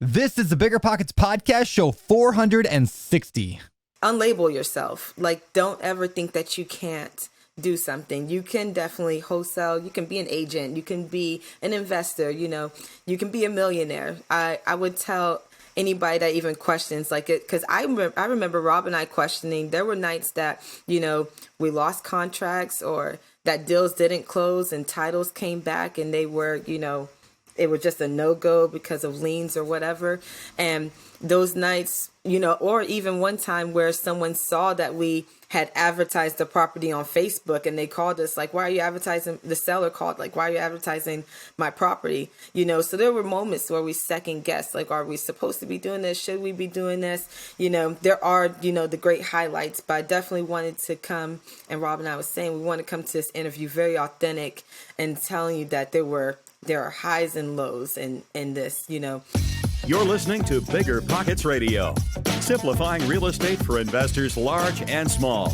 This is the BiggerPockets podcast, show 460. Unlabel yourself. Like, don't ever think that you can't do something. You can definitely wholesale. You can be an agent. You can be an investor. You know, you can be a millionaire. I would tell anybody that even questions like it, because I remember Rob and I questioning. There were nights that, you know, we lost contracts or that deals didn't close and titles came back and they were, you know, it was just a no-go because of liens or whatever. And those nights, you know, or even one time where someone saw that we had advertised the property on Facebook and they called us like, why are you advertising? The seller called like, why are you advertising my property? You know, so there were moments where we second guessed, like, are we supposed to be doing this? Should we be doing this? You know, there are, you know, the great highlights, but I definitely wanted to come, and Rob and I was saying, we want to come to this interview very authentic and telling you that there are highs and lows in this, you know. You're listening to BiggerPockets Radio, simplifying real estate for investors large and small.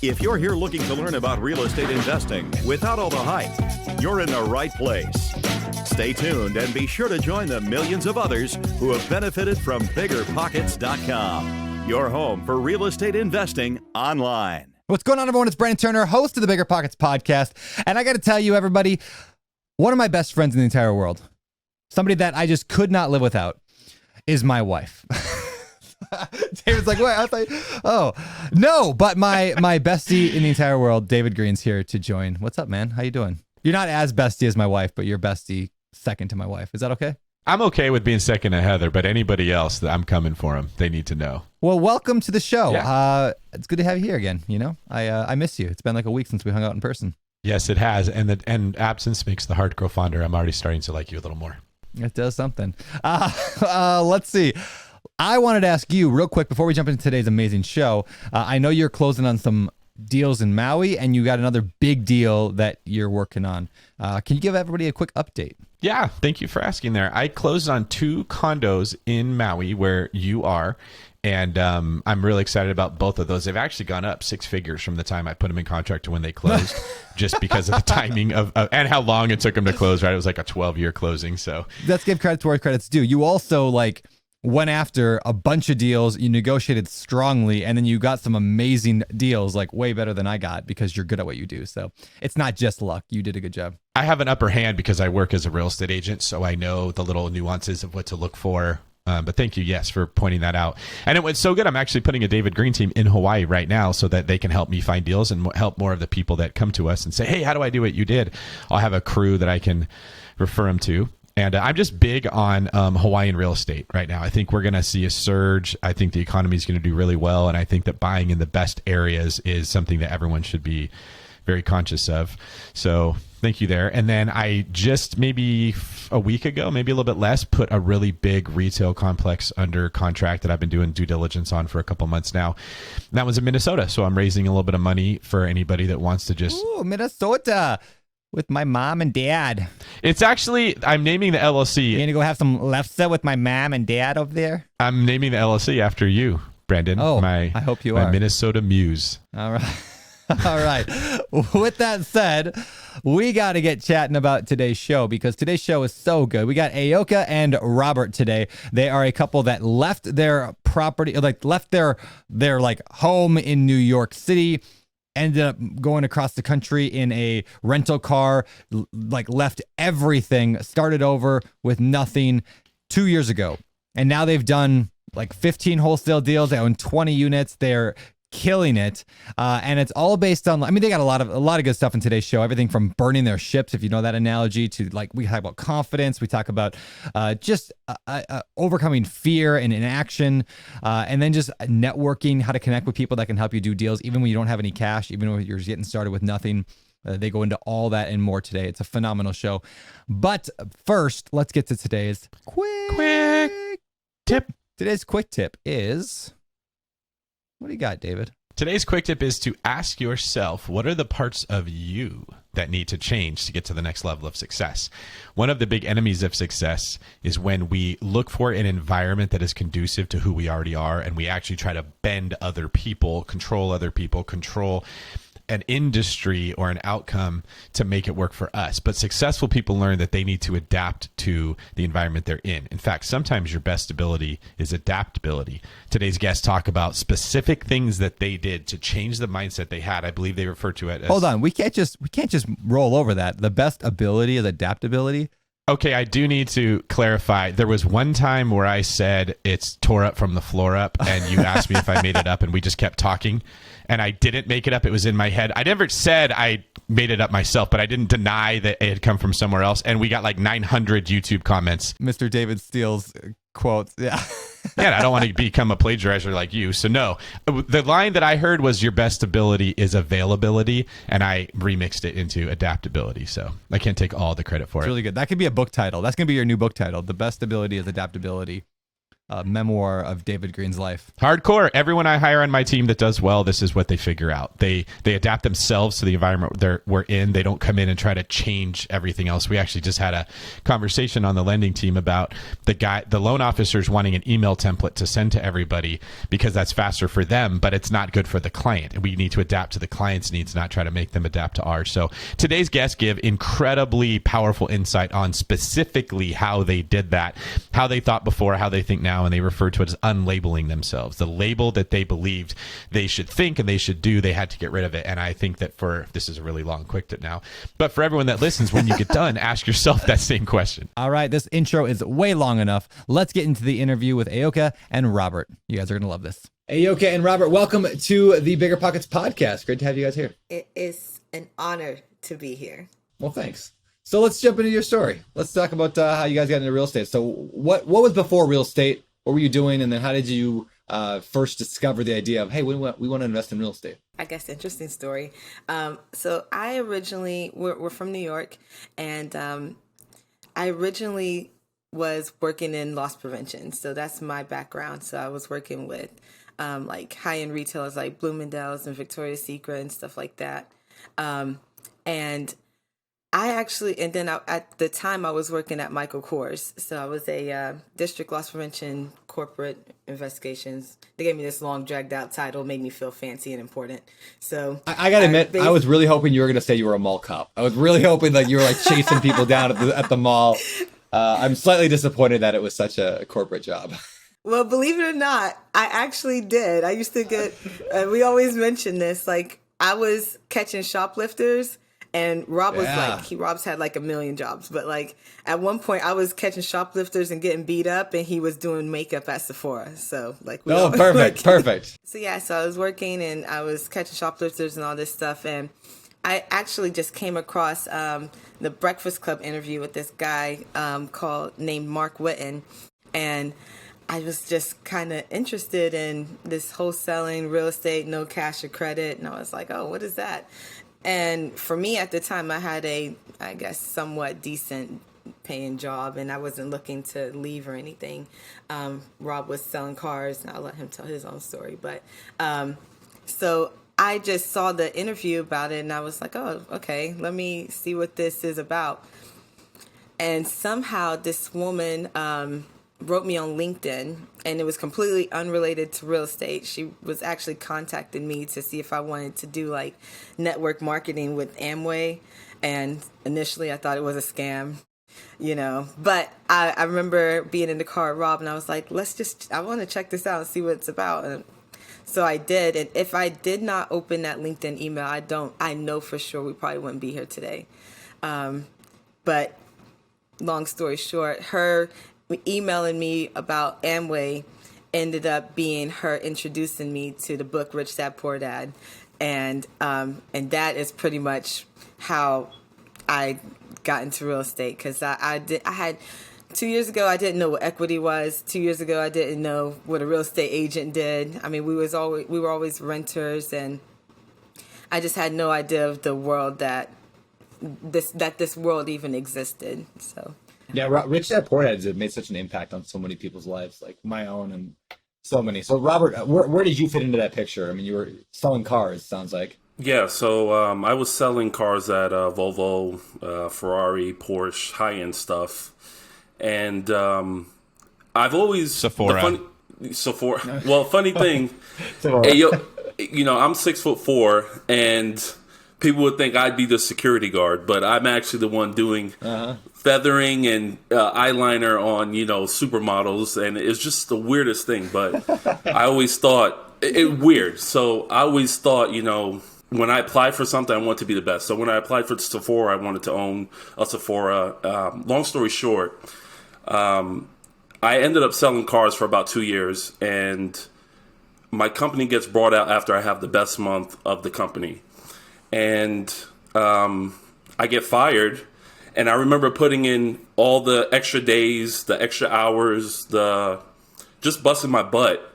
If you're here looking to learn about real estate investing without all the hype, you're in the right place. Stay tuned and be sure to join the millions of others who have benefited from BiggerPockets.com, your home for real estate investing online. What's going on, everyone? It's Brandon Turner, host of the BiggerPockets podcast. And I got to tell you, everybody, one of my best friends in the entire world, somebody that I just could not live without, is my wife. David's like, wait, I thought, oh, no, but my bestie in the entire world, David Green's here to join. What's up, man? How you doing? You're not as bestie as my wife, but you're bestie second to my wife. Is that okay? I'm okay with being second to Heather, but anybody else that I'm coming for them, they need to know. Well, welcome to the show. Yeah. It's good to have you here again. You know, I miss you. It's been like a week since we hung out in person. Yes, it has. And absence makes the heart grow fonder. I'm already starting to like you a little more. It does something. Let's see. I wanted to ask you real quick before we jump into today's amazing show. I know you're closing on some deals in Maui and you got another big deal that you're working on. Can you give everybody a quick update? Yeah, thank you for asking there. I closed on 2 condos in Maui where you are. And I'm really excited about both of those. They've actually gone up 6 figures from the time I put them in contract to when they closed, just because of the timing of and how long it took them to close, right? It was like a 12-year closing. So let's give credit to where credit's due. You also went after a bunch of deals. You negotiated strongly, and then you got some amazing deals, like way better than I got because you're good at what you do. So it's not just luck. You did a good job. I have an upper hand because I work as a real estate agent, so I know the little nuances of what to look for. But thank you, yes, for pointing that out. And it went so good. I'm actually putting a David Green team in Hawaii right now so that they can help me find deals and help more of the people that come to us and say, hey, how do I do what you did? I'll have a crew that I can refer them to. And I'm just big on Hawaiian real estate right now. I think we're going to see a surge. I think the economy is going to do really well. And I think that buying in the best areas is something that everyone should be very conscious of. So thank you there. And then I just maybe a week ago, maybe a little bit less, put a really big retail complex under contract that I've been doing due diligence on for a couple months now. And that was in Minnesota. So I'm raising a little bit of money for anybody that wants to just... Ooh, Minnesota with my mom and dad. It's actually, I'm naming the LLC. You gonna go have some lefse with my mom and dad over there? I'm naming the LLC after you, Brandon. Oh, I hope you are. My Minnesota Muse. All right. All right. With that said, we got to get chatting about today's show because today's show is so good. We got Ayoka and Robert today. They are a couple that left their property, left their home in New York City, ended up going across the country in a rental car, left everything, started over with nothing 2 years ago. And now they've done 15 wholesale deals. They own 20 units. They're killing it, and it's all based on, they got a lot of good stuff in today's show, everything from burning their ships, if you know that analogy, to we talk about confidence, we talk about just overcoming fear and inaction, and then just networking, how to connect with people that can help you do deals even when you don't have any cash, even when you're just getting started with nothing. They go into all that and more today. It's a phenomenal show. But first, let's get to today's quick tip. Today's quick tip is... What do you got, David? Today's quick tip is to ask yourself, what are the parts of you that need to change to get to the next level of success? One of the big enemies of success is when we look for an environment that is conducive to who we already are, and we actually try to bend other people, control an industry or an outcome to make it work for us. But successful people learn that they need to adapt to the environment they're in. In fact, sometimes your best ability is adaptability. Today's guests talk about specific things that they did to change the mindset they had. I believe they refer to it as... Hold on, we can't just roll over that. The best ability is adaptability. Okay, I do need to clarify. There was one time where I said it's tore up from the floor up, and you asked me if I made it up, and we just kept talking, and I didn't make it up. It was in my head. I never said I made it up myself, but I didn't deny that it had come from somewhere else, and we got like 900 YouTube comments. Mr. David Steele's quotes, yeah. Yeah, I don't want to become a plagiarizer like you. So no, the line that I heard was your best ability is availability, and I remixed it into adaptability. So I can't take all the credit for it. It's really good. That could be a book title. That's going to be your new book title. The best ability is adaptability. Memoir of David Green's life. Hardcore. Everyone I hire on my team that does well, this is what they figure out. They adapt themselves to the environment we're in. They don't come in and try to change everything else. We actually just had a conversation on the lending team about the loan officers wanting an email template to send to everybody because that's faster for them, but it's not good for the client. And we need to adapt to the client's needs, not try to make them adapt to ours. So today's guests give incredibly powerful insight on specifically how they did that, how they thought before, how they think now, and they refer to it as unlabeling themselves. The label that they believed they should think and they should do, they had to get rid of it. And I think that this is a really long quick tip now, but for everyone that listens, when you get done, ask yourself that same question. All right, this intro is way long enough. Let's get into the interview with Ayoka and Robert. You guys are going to love this. Ayoka and Robert, welcome to the BiggerPockets podcast. Great to have you guys here. It is an honor to be here. Well, thanks. So let's jump into your story. Let's talk about how you guys got into real estate. So what was before real estate? What were you doing? And then how did you first discover the idea of, hey, we want to invest in real estate? I guess interesting story. So I originally, we're from New York, and I originally was working in loss prevention. So that's my background. So I was working with like high-end retailers like Bloomingdale's and Victoria's Secret and stuff like that. And then at the time I was working at Michael Kors. So I was a district loss prevention corporate investigations. They gave me this long dragged out title, made me feel fancy and important. So I gotta admit, I was really hoping you were gonna say you were a mall cop. I was really hoping that you were like chasing people down at the mall. I'm slightly disappointed that it was such a corporate job. Well, believe it or not, I actually did. I used to get, we always mention this, like I was catching shoplifters. And Rob was Rob's had like a million jobs, but like at one point I was catching shoplifters and getting beat up, and he was doing makeup at Sephora. So like, perfect. So I was working and I was catching shoplifters and all this stuff, and I actually just came across the Breakfast Club interview with this guy named Mark Whitten, and I was just kind of interested in this wholesaling, real estate, no cash or credit, and I was like, oh, what is that? And for me at the time, I had a, I guess, somewhat decent paying job, and I wasn't looking to leave or anything. Rob was selling cars, and I'll let him tell his own story. But so I just saw the interview about it, and I was like, oh, okay, let me see what this is about. And somehow this woman wrote me on LinkedIn, and it was completely unrelated to real estate. She was actually contacting me to see if I wanted to do like network marketing with Amway. And initially I thought it was a scam, but I remember being in the car with Rob, and I was like, I want to check this out and see what it's about. And so I did. And if I did not open that LinkedIn email, I know for sure we probably wouldn't be here today. But long story short, her emailing me about Amway ended up being her introducing me to the book Rich Dad Poor Dad, and that is pretty much how I got into real estate, because I had 2 years ago I didn't know what equity was. 2 years ago I didn't know what a real estate agent did. I mean, we were always renters, and I just had no idea of the world that this world even existed. So. Yeah, Rich Dad Poor Dad has made such an impact on so many people's lives, like my own and so many. So, Robert, where did you fit into that picture? I mean, you were selling cars, sounds like. Yeah, so I was selling cars at Volvo, Ferrari, Porsche, high-end stuff. And I've always... Sephora. Sephora. Well, funny thing, hey, I'm 6'4", and people would think I'd be the security guard, but I'm actually the one doing feathering and eyeliner on, supermodels. And it's just the weirdest thing. But I always thought it weird. So I always thought, when I applied for something, I want to be the best. So when I applied for Sephora, I wanted to own a Sephora. Long story short, I ended up selling cars for about 2 years, and my company gets brought out after I have the best month of the company. And I get fired, and I remember putting in all the extra days, the extra hours, just busting my butt,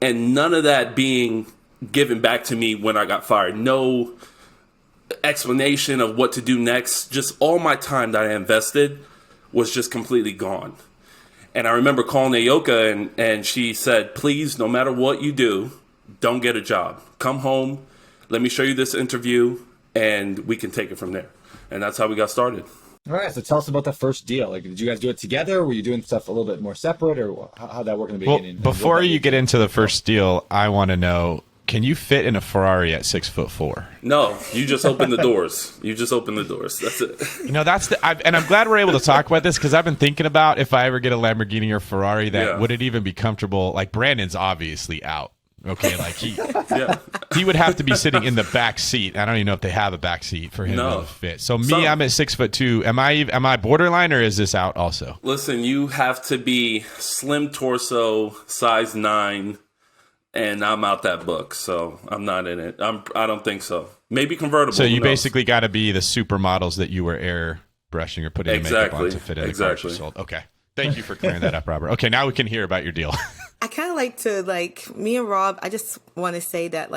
and none of that being given back to me when I got fired. No explanation of what to do next. Just all my time that I invested was just completely gone. And I remember calling Ayoka, and she said, please, no matter what you do, don't get a job. Come home, let me show you this interview, and we can take it from there. And that's how we got started. All right, so tell us about the first deal. Like, did you guys do it together? Were you doing stuff a little bit more separate, or how'd that work in the beginning? Well, before you get into the first deal, I want to know, can you fit in a Ferrari at 6'4"? No, you just open the doors. You just open the doors. That's it. And I'm glad we're able to talk about this, because I've been thinking about, if I ever get a Lamborghini or Ferrari, would it even be comfortable? Like, Brandon's obviously out. Okay, like he would have to be sitting in the back seat. I don't even know if they have a back seat for him to fit. So I'm at 6'2". Am I borderline, or is this out also? Listen, you have to be slim torso, size 9, and I'm out that book, so I'm not in it. I don't think so. Maybe convertible. So you basically got to be the supermodels that you were airbrushing or putting makeup on to fit in the cars you sold. Okay. Thank you for clearing that up, Robert. Okay, now we can hear about your deal. I kind of like to, me and Rob, I just want to say that,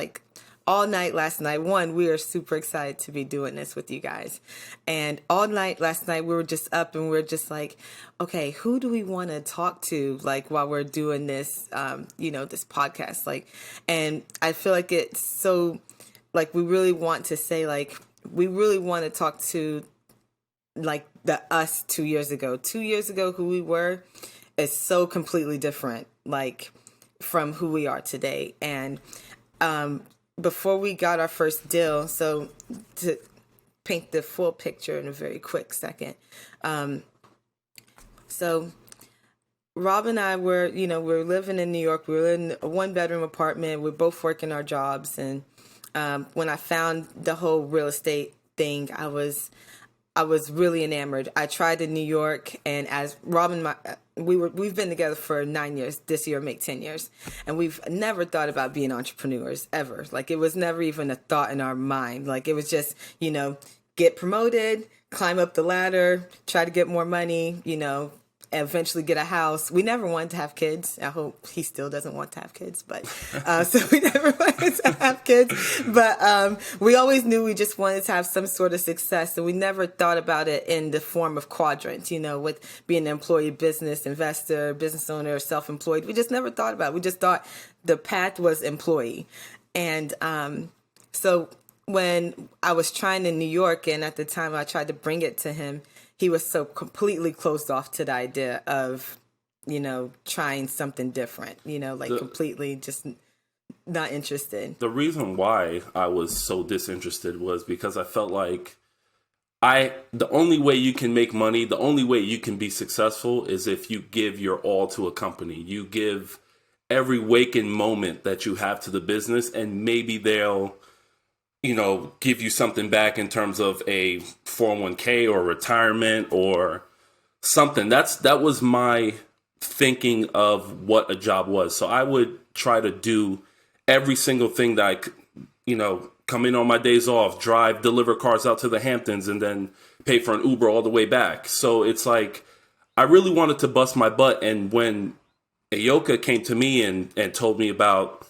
all night last night, we are super excited to be doing this with you guys. And all night last night, we were just up and we are just like, okay, who do we want to talk to, while we're doing this, this podcast? And I feel like it's so, we really want to say, we really want to talk to, the us 2 years ago. 2 years ago, who we were is so completely different, from who we are today. And before we got our first deal, so to paint the full picture in a very quick second, so Rob and I were, we're living in New York. We were in a 1-bedroom apartment. We're both working our jobs. And when I found the whole real estate thing, I was really enamored. I tried in New York, and as Rob and we've been together for 9 years. This year make 10 years, and we've never thought about being entrepreneurs ever. It was never even a thought in our mind. It was just, get promoted, climb up the ladder, try to get more money, eventually get a house. We never wanted to have kids. I hope he still doesn't want to have kids, but so we never wanted to have kids. But we always knew we just wanted to have some sort of success, and we never thought about it in the form of quadrants, with being an employee, business, investor, business owner, self-employed. We just never thought about it. We just thought the path was employee. And so when I was trying in New York, and at the time I tried to bring it to him, he was so completely closed off to the idea of, trying something different, completely just not interested. The reason why I was so disinterested was because I felt like the only way you can make money, the only way you can be successful is if you give your all to a company. You give every waking moment that you have to the business, and maybe they'll give you something back in terms of a 401k or retirement or something. That was my thinking of what a job was. So I would try to do every single thing that I could, come in on my days off, drive, deliver cars out to the Hamptons, and then pay for an Uber all the way back. So it's I really wanted to bust my butt. And when Ayoka came to me and told me about,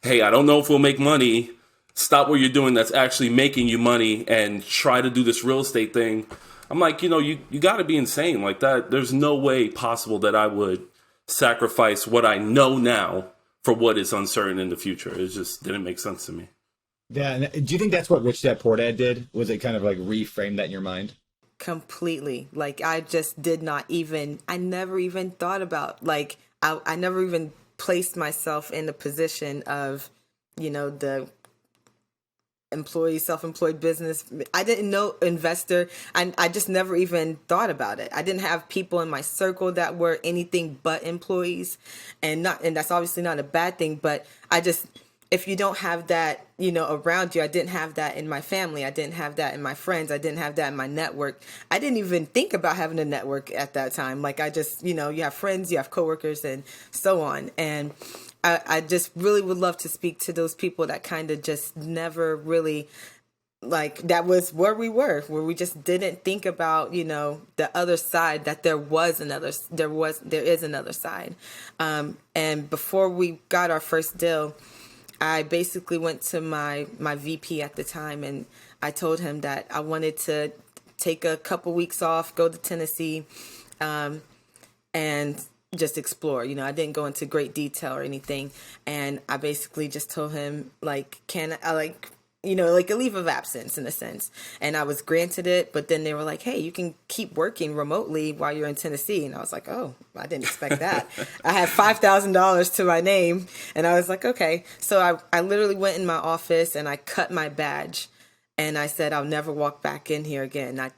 hey, I don't know if we'll make money, stop what you're doing that's actually making you money and try to do this real estate thing. I'm like, you got to be insane like that. There's no way possible that I would sacrifice what I know now for what is uncertain in the future. It just didn't make sense to me. Yeah. And do you think that's what Rich Dad Poor Dad did? Was it kind of reframe that in your mind? Completely. I just did not even, I never even thought about, I never even placed myself in the position of, the employee, self-employed business. I didn't know investor. I just never even thought about it. I didn't have people in my circle that were anything but employees, and that's obviously not a bad thing, but if you don't have that, around you, I didn't have that in my family. I didn't have that in my friends. I didn't have that in my network. I didn't even think about having a network at that time. Like I just, you have friends, you have coworkers and so on. And I just really would love to speak to those people that kind of just never really, like, that was where we were, where we just didn't think about, the other side, that there is another side. And before we got our first deal, I basically went to my VP at the time, and I told him that I wanted to take a couple weeks off, go to Tennessee, and just explore. I didn't go into great detail or anything. And I basically just told him, like, can I, like a leave of absence in a sense. And I was granted it, but then they were like, hey, you can keep working remotely while you're in Tennessee. And I was like, oh, I didn't expect that. I had $5,000 to my name. And I was like, okay. So I literally went in my office and I cut my badge and I said, I'll never walk back in here again. I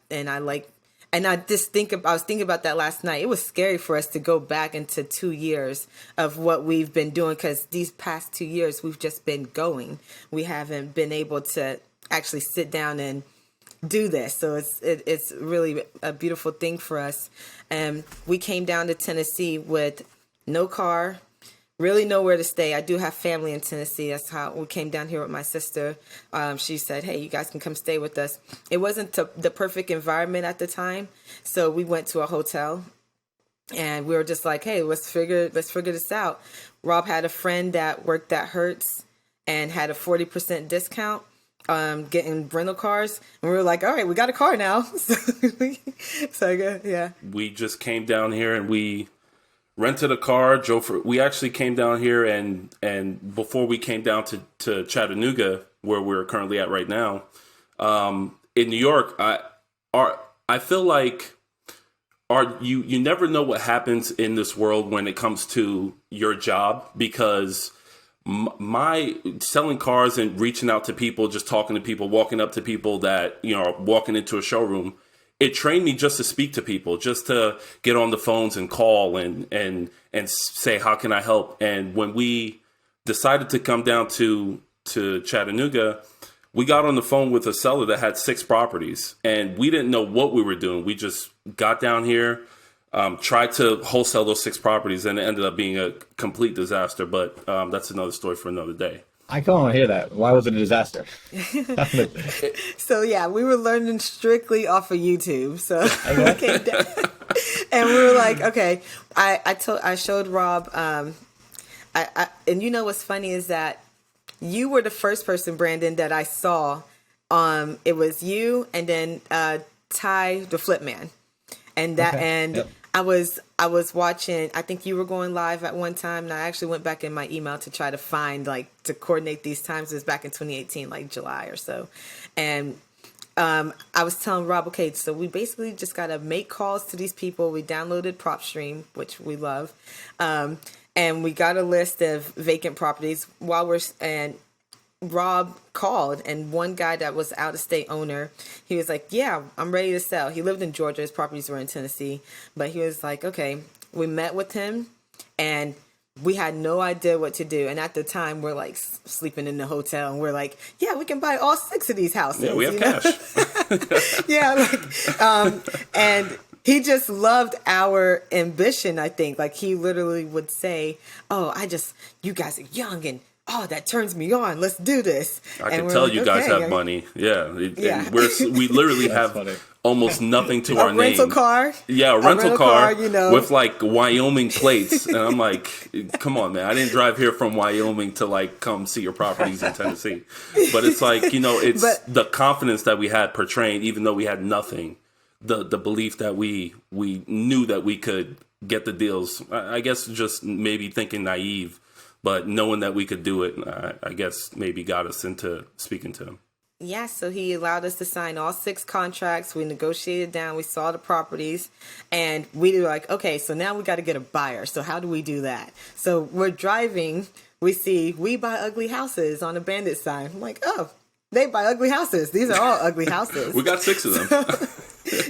was thinking about that last night. It was scary for us to go back into 2 years of what we've been doing, because these past 2 years we've just been going. We haven't been able to actually sit down and do this. So it's really a beautiful thing for us. And we came down to Tennessee with no car, really nowhere to stay. I do have family in Tennessee. That's how we came down here with my sister. She said, hey, you guys can come stay with us. It wasn't the perfect environment at the time. So we went to a hotel and we were just like, hey, let's figure this out. Rob had a friend that worked at Hertz and had a 40% discount getting rental cars. And we were like, all right, we got a car now. Yeah. We just came down here and we rented a car. We actually came down here and before we came down to Chattanooga, where we're currently at right now, in New York, I feel like you never know what happens in this world when it comes to your job, because my selling cars and reaching out to people, just talking to people, walking up to people that, are walking into a showroom, it trained me just to speak to people, just to get on the phones and call and say, how can I help? And when we decided to come down to Chattanooga, we got on the phone with a seller that had 6 properties, and we didn't know what we were doing. We just got down here, tried to wholesale those 6 properties, and it ended up being a complete disaster. But that's another story for another day. I kind of want to hear that. Why was it a disaster? So yeah, we were learning strictly off of YouTube. So we came down, and we were like, okay. I showed Rob. And what's funny is that you were the first person, Brandon, that I saw. It was you, and then Ty, the Flip Man, and that, and yep. I was watching. I think you were going live at one time, and I actually went back in my email to try to find, to coordinate these times. It was back in 2018, like July or so, and I was telling Rob, okay, so we basically just got to make calls to these people. We downloaded PropStream, which we love, and we got a list of vacant properties. And Rob called, and one guy that was out of state owner, he was like, yeah, I'm ready to sell. He lived in Georgia. His properties were in Tennessee, but he was like, okay. We met with him and we had no idea what to do. And at the time we're like sleeping in the hotel, and we're like, yeah, we can buy all 6 of these houses. Yeah, we have cash. Yeah. And he just loved our ambition, I think. Like, he literally would say, oh, you guys are young, and oh, that turns me on. Let's do this. I can tell you guys have money. Yeah. Yeah. We literally have almost nothing to our name. A rental car. Yeah, a rental car with like Wyoming plates. And I'm like, come on, man. I didn't drive here from Wyoming to come see your properties in Tennessee. But it's like, it's the confidence that we had portraying, even though we had nothing. The belief that we knew that we could get the deals. I guess just maybe thinking naive. But knowing that we could do it, I guess maybe got us into speaking to him. Yeah, so he allowed us to sign all 6 contracts. We negotiated down. We saw the properties. And we were like, okay, so now we got to get a buyer. So how do we do that? So we're driving. We see We Buy Ugly Houses on a bandit sign. I'm like, oh, they buy ugly houses. These are all ugly houses. We got 6 of them.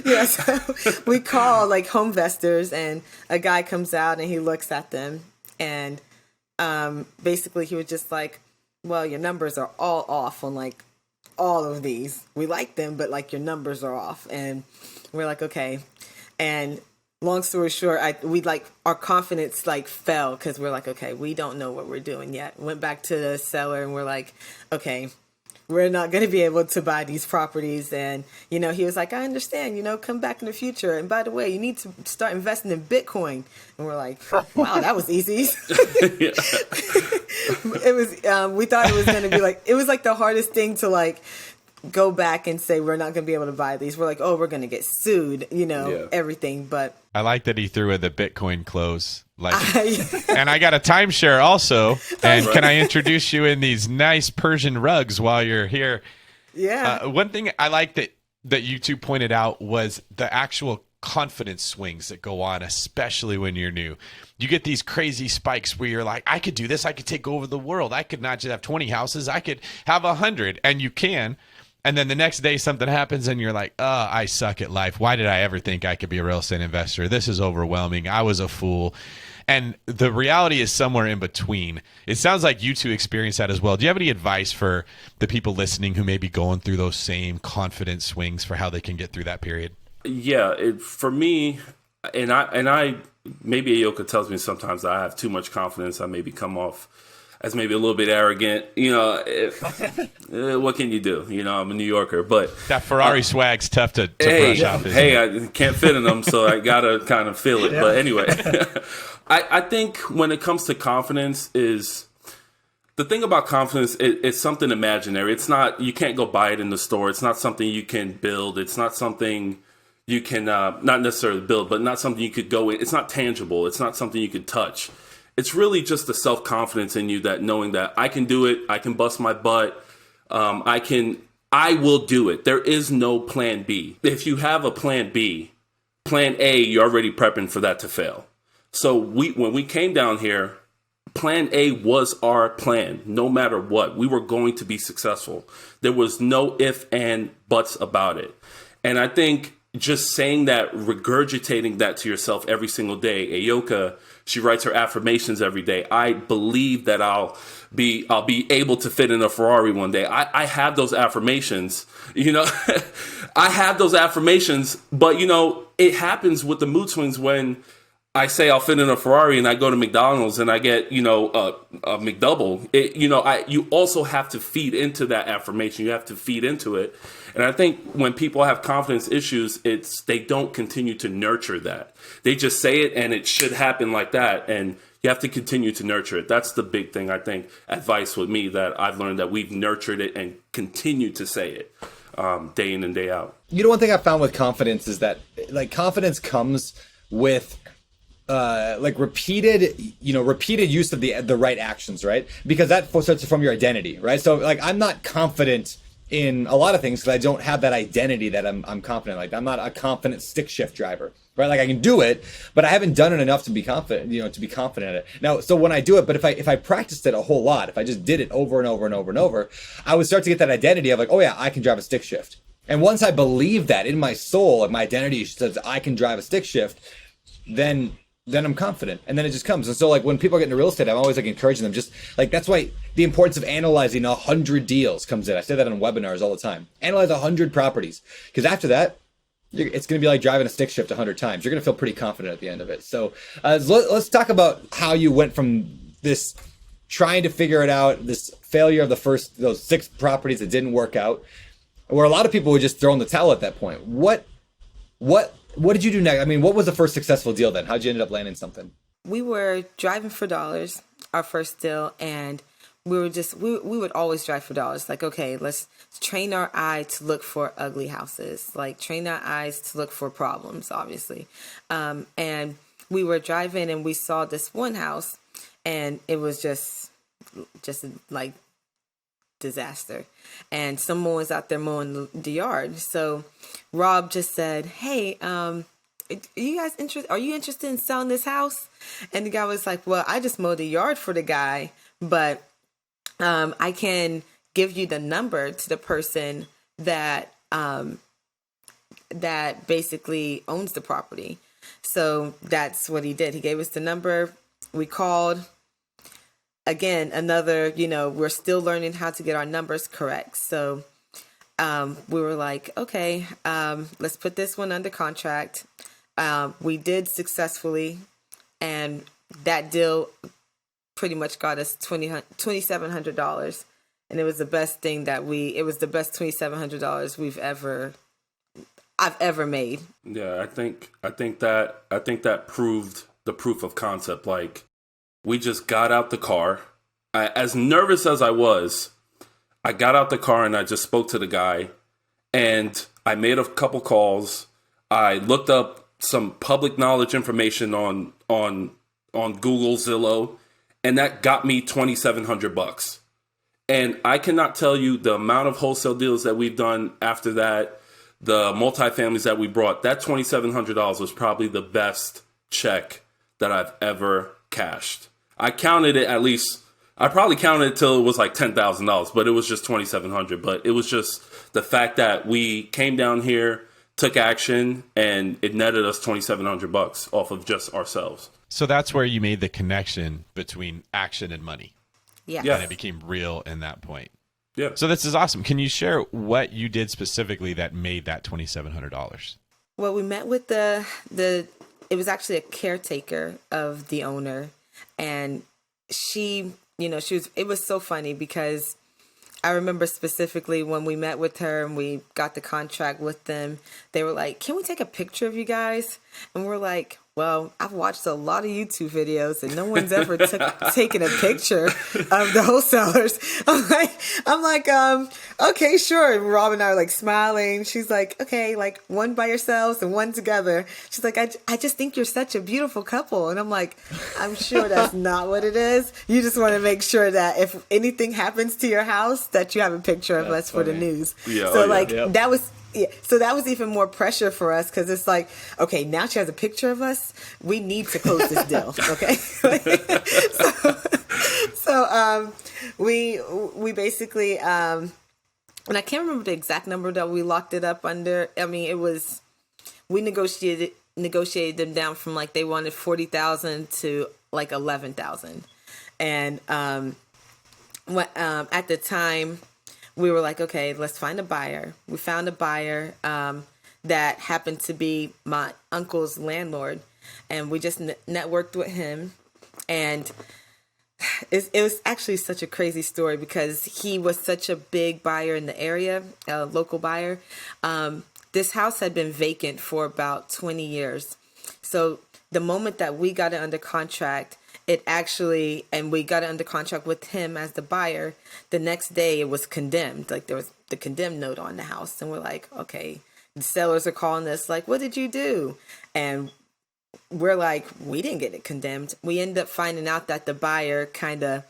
Yeah, so we call like home investors, and a guy comes out and he looks at them, and basically he was just like, well, your numbers are all off on like all of these. We like them, but like your numbers are off. And we're like, okay. And long story short, our confidence like fell, because we're like, okay, we don't know what we're doing yet. Went back to the seller and we're like, okay, we're not going to be able to buy these properties. And, you know, he was like, I understand, you know, come back in the future. And by the way, you need to start investing in Bitcoin. And we're like, wow, that was easy. It was, we thought it was going to be like, it was like the hardest thing to like go back and say, we're not going to be able to buy these. We're like, oh, we're going to get sued, you know, everything. But I like that he threw in the Bitcoin close. Like, and I got a timeshare also. And can I introduce you in these nice Persian rugs while you're here? Yeah. One thing I like that you two pointed out was the actual confidence swings that go on, especially when you're new. You get these crazy spikes where you're like, I could do this. I could take over the world. I could not just have 20 houses. I could have 100. And you can. And then the next day something happens and you're like, oh, I suck at life. Why did I ever think I could be a real estate investor? This is overwhelming. I was a fool. And the reality is somewhere in between. It sounds like you two experienced that as well. Do you have any advice for the people listening who may be going through those same confidence swings for how they can get through that period? Yeah, for me, and I maybe Ayoka tells me sometimes that I have too much confidence. I maybe come off as maybe a little bit arrogant. You know, what can you do? You know, I'm a New Yorker, but that Ferrari swag's tough to brush off. I can't fit in them, so I gotta kind of feel it. Yeah. But anyway, I think when it comes to confidence, is the thing about confidence, it's something imaginary. It's not, you can't go buy it in the store. It's not something you can build. It's not something you can not necessarily build, but not something you could go in. It's not tangible. It's not something you could touch. It's really just the self-confidence in you, that knowing that I can do it, I can bust my butt, I will do it. There is no plan B. If you have a plan B, plan A, you're already prepping for that to fail. So when we came down here, plan A was our plan. No matter what, we were going to be successful. There was no if and buts about it. And I think just saying that, regurgitating that to yourself every single day. Ayoka, she writes her affirmations every day. I believe that I'll be able to fit in a Ferrari one day. I have those affirmations, you know. I have those affirmations, but you know, it happens with the mood swings when I say I'll fit in a Ferrari and I go to McDonald's and I get, you know, a McDouble. You also have to feed into that affirmation. You have to feed into it. And I think when people have confidence issues, they don't continue to nurture that. They just say it and it should happen like that. And you have to continue to nurture it. That's the big thing, I think, advice with me that I've learned, that we've nurtured it and continue to say it day in and day out. You know, one thing I found with confidence is that like confidence comes with like repeated use of the right actions, right? Because that starts from your identity, right? So like I'm not confident in a lot of things because I don't have that identity that I'm confident. Like I'm not a confident stick shift driver, right? Like I can do it, but I haven't done it enough to be confident, you know, to be confident in it. Now, so when I do it, but if I practiced it a whole lot, if I just did it over and over and over and over, I would start to get that identity of like, oh yeah, I can drive a stick shift. And once I believe that in my soul, like my identity says I can drive a stick shift, then I'm confident, and then it just comes. And so like when people get into real estate, I'm always like encouraging them, just like, that's why the importance of analyzing 100 deals comes in. I say that on webinars all the time. Analyze 100 properties, because after that, it's going to be like driving a stick shift 100 times. You're going to feel pretty confident at the end of it. So let's talk about how you went from this trying to figure it out, this failure of those 6 properties that didn't work out, where a lot of people were just throwing the towel at that point. What did you do next? I mean, what was the first successful deal then? How'd you end up landing something? We were driving for dollars, our first deal, and we would always drive for dollars. Like, okay, let's train our eye to look for ugly houses. Like, train our eyes to look for problems, obviously. And we were driving and we saw this one house, and it was just like disaster. And someone was out there mowing the yard. So Rob just said, hey, are you interested in selling this house? And the guy was like, well, I just mowed the yard for the guy, but I can give you the number to the person that that basically owns the property. So that's what he did. He gave us the number. We called. Again, another, we're still learning how to get our numbers correct. So we were like, okay, let's put this one under contract. We did successfully, and that deal pretty much got us $2,700. And it was the best thing it was the best $2,700 I've ever made. Yeah, I think that proved the proof of concept. Like, we just got out the car. As nervous as I was, I got out the car and I just spoke to the guy, and I made a couple calls. I looked up some public knowledge information on Google, Zillow, and that got me $2,700. And I cannot tell you the amount of wholesale deals that we've done after that, the multifamilies that we brought. That $2,700 was probably the best check that I've ever cashed. I counted it I probably counted it till it was like $10,000, but it was just $2,700. But it was just the fact that we came down here, took action, and it netted us $2,700 off of just ourselves. So that's where you made the connection between action and money. Yeah. And it became real in that point. Yeah. So this is awesome. Can you share what you did specifically that made that $2,700? Well, we met with it was actually a caretaker of the owner, and she, it was so funny because I remember specifically when we met with her and we got the contract with them, they were like, "Can we take a picture of you guys?" And we're like, "Well, I've watched a lot of YouTube videos and no one's ever taken a picture of the wholesalers." I'm like, okay, sure. And Rob and I are like smiling. She's like, "Okay, like one by yourselves and one together." She's like, I just think you're such a beautiful couple. And I'm like, "I'm sure that's not what it is. You just want to make sure that if anything happens to your house, that you have a picture of us for the news." Yeah, so Yep. that was... Yeah, so that was even more pressure for us because it's like, okay, now she has a picture of us. We need to close this deal, okay? so we basically, and I can't remember the exact number that we locked it up under. I mean, we negotiated them down from like they wanted $40,000 to like $11,000, and at the time, we were like, okay, let's find a buyer. We found a buyer that happened to be my uncle's landlord, and we just networked with him. And it was actually such a crazy story because he was such a big buyer in the area, a local buyer. This house had been vacant for about 20 years. So the moment that we got it under contract, and we got it under contract with him as the buyer, the next day it was condemned. Like there was the condemned note on the house. And we're like, okay, the sellers are calling us like, "What did you do?" And we're like, we didn't get it condemned. We ended up finding out that the buyer kind of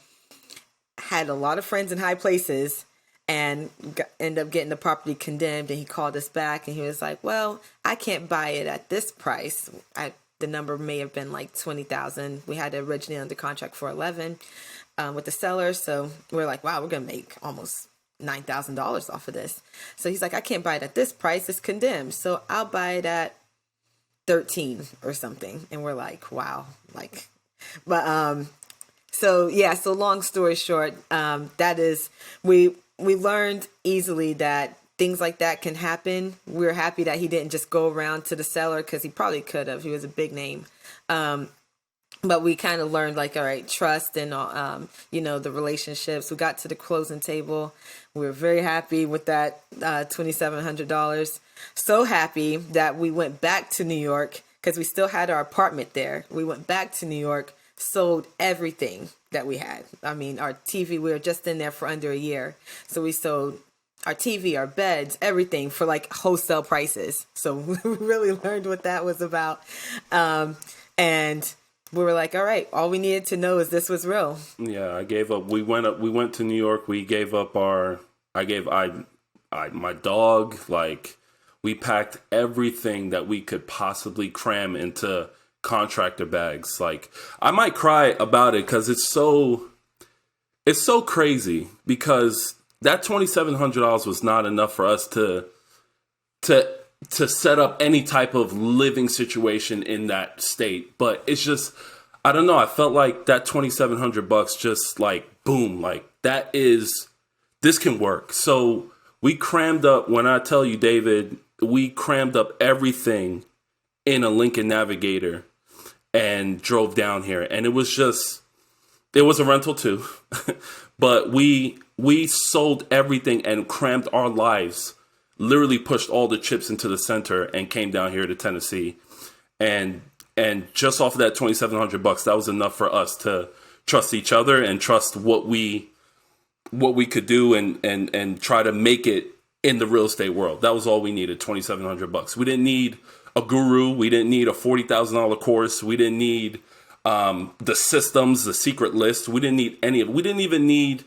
had a lot of friends in high places and ended up getting the property condemned. And he called us back and he was like, "Well, I can't buy it at this price." The number may have been like 20,000. We had it originally under contract for 11 with the seller. So we're like, wow, we're going to make almost $9,000 off of this. So he's like, "I can't buy it at this price. It's condemned. So I'll buy it at 13 or something." And we're like, wow. So long story short, we learned easily that things like that can happen. We're happy that he didn't just go around to the seller because he probably could have. He was a big name. But we kind of learned like, all right, trust and, the relationships. We got to the closing table. We were very happy with that $2,700. So happy that we went back to New York because we still had our apartment there. We went back to New York, sold everything that we had. I mean, our TV, we were just in there for under a year. So we sold our TV, our beds, everything for like wholesale prices. So we really learned what that was about. And we were like, all right, all we needed to know is this was real. Yeah, I gave up. We went to New York. We gave up my dog. Like, we packed everything that we could possibly cram into contractor bags. Like, I might cry about it because it's so crazy because that $2,700 was not enough for us to set up any type of living situation in that state. But it's just, I don't know. I felt like that $2,700 just like, boom, like this can work. So we crammed up, when I tell you, David, we crammed up everything in a Lincoln Navigator and drove down here. And it was a rental too, but we sold everything and crammed our lives, literally pushed all the chips into the center and came down here to Tennessee. And just off of that $2,700, that was enough for us to trust each other and trust what we could do and try to make it in the real estate world. That was all we needed, $2,700. We didn't need a guru. We didn't need a $40,000 course. We didn't need the systems, the secret list. We didn't need any of it. We didn't even need,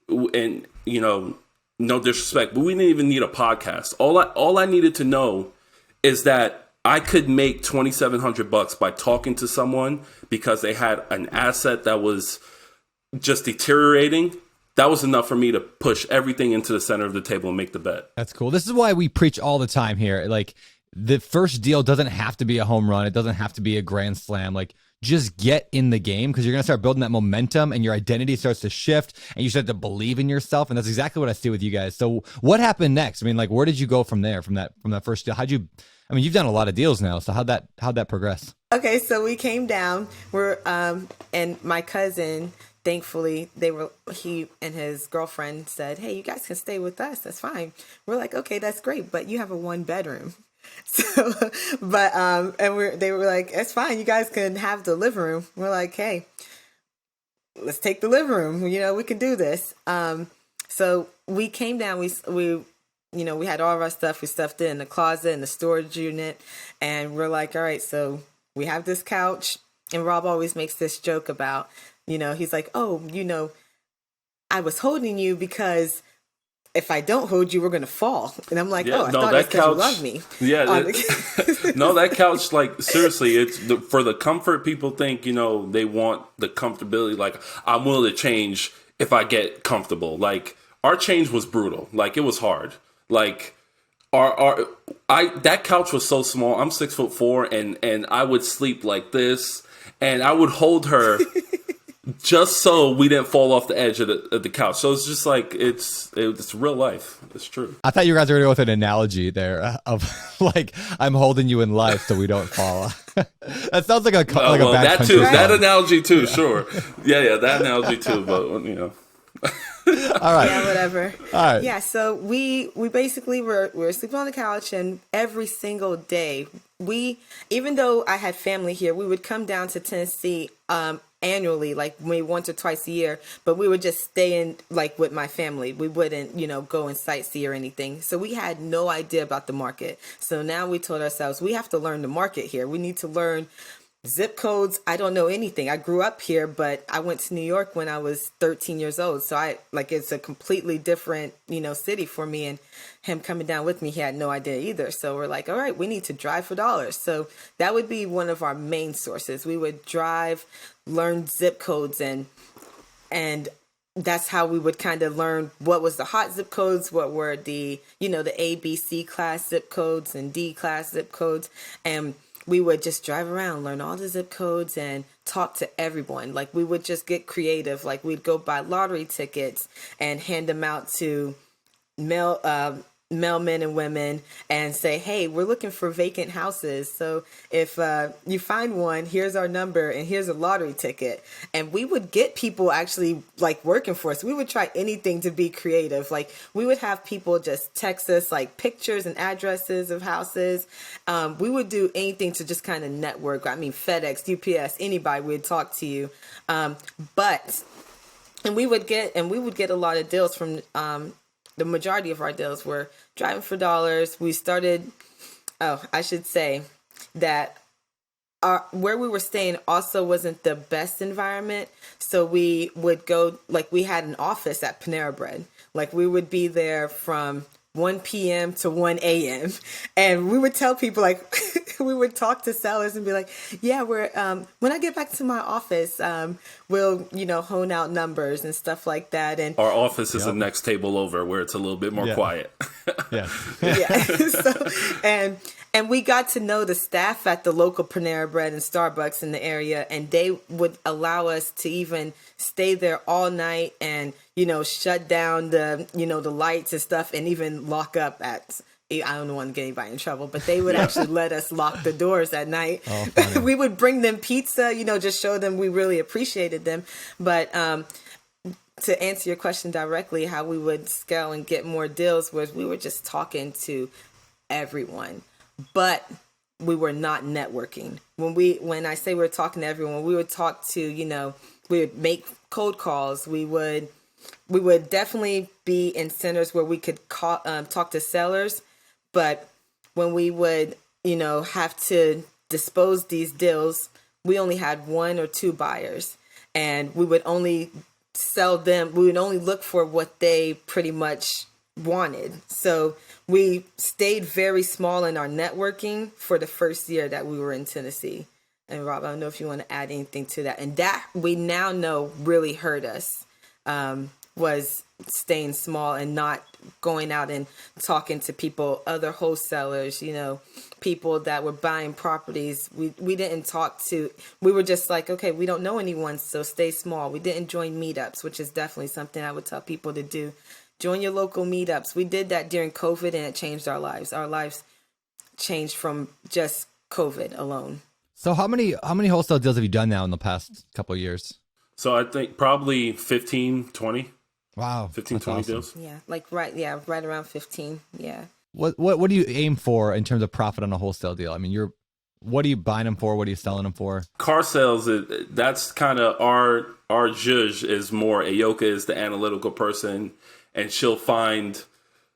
and no disrespect, but we didn't even need a podcast. All I needed to know is that I could make $2,700 by talking to someone because they had an asset that was just deteriorating. That was enough for me to push everything into the center of the table and make the bet. That's cool. This is why we preach all the time here. Like, the first deal doesn't have to be a home run. It doesn't have to be a grand slam. Like, just get in the game, because you're going to start building that momentum and your identity starts to shift and you start to believe in yourself. And that's exactly what I see with you guys. So what happened next? I mean, like, where did you go from there, from that first deal? You've done a lot of deals now. So how'd that progress? Okay. So we came down, and my cousin, thankfully, he and his girlfriend said, "Hey, you guys can stay with us. That's fine." We're like, "Okay, that's great, but you have a 1-bedroom." So, they were like, "It's fine. You guys can have the living room." We're like, "Hey, let's take the living room. We can do this." So we came down. We had all of our stuff. We stuffed it in the closet, in the storage unit, and we're like, "All right, so we have this couch." And Rob always makes this joke about, he's like, "Oh, I was holding you because if I don't hold you, we're going to fall." And I'm like, I thought it's because you love me. Yeah. No, that couch, like, seriously, it's for the comfort. People think, they want the comfortability. Like, I'm willing to change if I get comfortable. Like, our change was brutal. Like, it was hard. Like, that couch was so small. I'm 6'4", and I would sleep like this, and I would hold her just so we didn't fall off the edge of the couch. So it's just like, it's real life. It's true. I thought you guys were going to go with an analogy there of like, I'm holding you in life so we don't fall. That sounds like a bad that country too. song. That analogy too. Sure. Yeah. That analogy too. But All right. Yeah, whatever. All right. Yeah, so we basically were sleeping on the couch, and every single day, even though I had family here, we would come down to Tennessee annually, like maybe once or twice a year, but we would just stay in, like, with my family. We wouldn't, go and sightsee or anything. So we had no idea about the market. So now we told ourselves, we have to learn the market here. We need to learn zip codes. I don't know anything. I grew up here, but I went to New York when I was 13 years old. So it's a completely different, city for me. And him coming down with me, he had no idea either. So we're like, all right, we need to drive for dollars. So that would be one of our main sources. We would drive, learn zip codes, and that's how we would kind of learn what was the hot zip codes, what were the, the A, B, C class zip codes and D class zip codes. And we would just drive around, learn all the zip codes, and talk to everyone. Like, we would just get creative. Like, we'd go buy lottery tickets and hand them out to mailmen and women and say, "Hey, we're looking for vacant houses. So if you find one, here's our number and here's a lottery ticket." And we would get people actually, like, working for us. We would try anything to be creative. Like, we would have people just text us, like, pictures and addresses of houses. We would do anything to just kind of network. I mean, FedEx, UPS, anybody would talk to you. And we would get a lot of deals from the majority of our deals were driving for dollars. We started, I should say that where we were staying also wasn't the best environment. So we would go, like, we had an office at Panera Bread. Like, we would be there from 1 p.m. to 1 a.m. And we would tell people, like, we would talk to sellers and be like, yeah, we're, when I get back to my office, we'll, hone out numbers and stuff like that. And our office is the next table over where it's a little bit more quiet. Yeah. yeah. And we got to know the staff at the local Panera Bread and Starbucks in the area, and they would allow us to even stay there all night and, shut down the, the lights and stuff, and even lock up at, I don't want to get anybody in trouble, but they would actually let us lock the doors at night. Oh, we would bring them pizza, just show them we really appreciated them. But to answer your question directly, how we would scale and get more deals was we were just talking to everyone, but we were not networking. When I say we were talking to everyone, we would talk to, we would make cold calls. We would definitely be in centers where we could talk to sellers, but when we would, have to dispose these deals, we only had 1 or 2 buyers, and we would only sell them. We would only look for what they pretty much wanted. So we stayed very small in our networking for the first year that we were in Tennessee. And Rob, I don't know if you want to add anything to that. And that we now know really hurt us, was staying small and not going out and talking to people, other wholesalers, people that were buying properties. We didn't talk to, we were just like, okay, we don't know anyone, so stay small. We didn't join meetups, which is definitely something I would tell people to do. Join your local meetups. We did that during COVID, and it changed our lives. Our lives changed from just COVID alone. So how many wholesale deals have you done now in the past couple of years? So I think probably 15, 20. Wow. 15, that's 20 awesome. deals. Yeah, right around 15. Yeah. What do you aim for in terms of profit on a wholesale deal? I mean, what are you buying them for? What are you selling them for? Car sales, that's kind of our zhuzh is more. Ayoka is the analytical person, and she'll find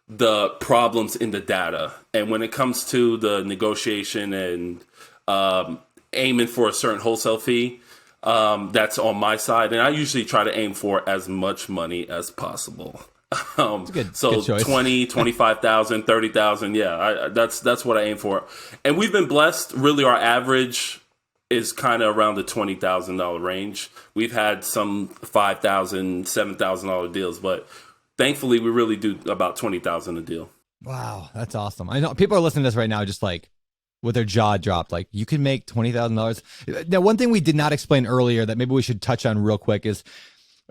the problems in the data. And when it comes to the negotiation and aiming for a certain wholesale fee, that's on my side. And I usually try to aim for as much money as possible. Good So choice. 20, 25,000, 30,000. Yeah, that's what I aim for. And we've been blessed. Really, our average is kind of around the $20,000 range. We've had some $5,000, $7,000 deals, but thankfully we really do about $20,000 a deal. Wow, that's awesome. I know people are listening to this right now just like with their jaw dropped. Like, you can make $20,000. Now, one thing we did not explain earlier that maybe we should touch on real quick is,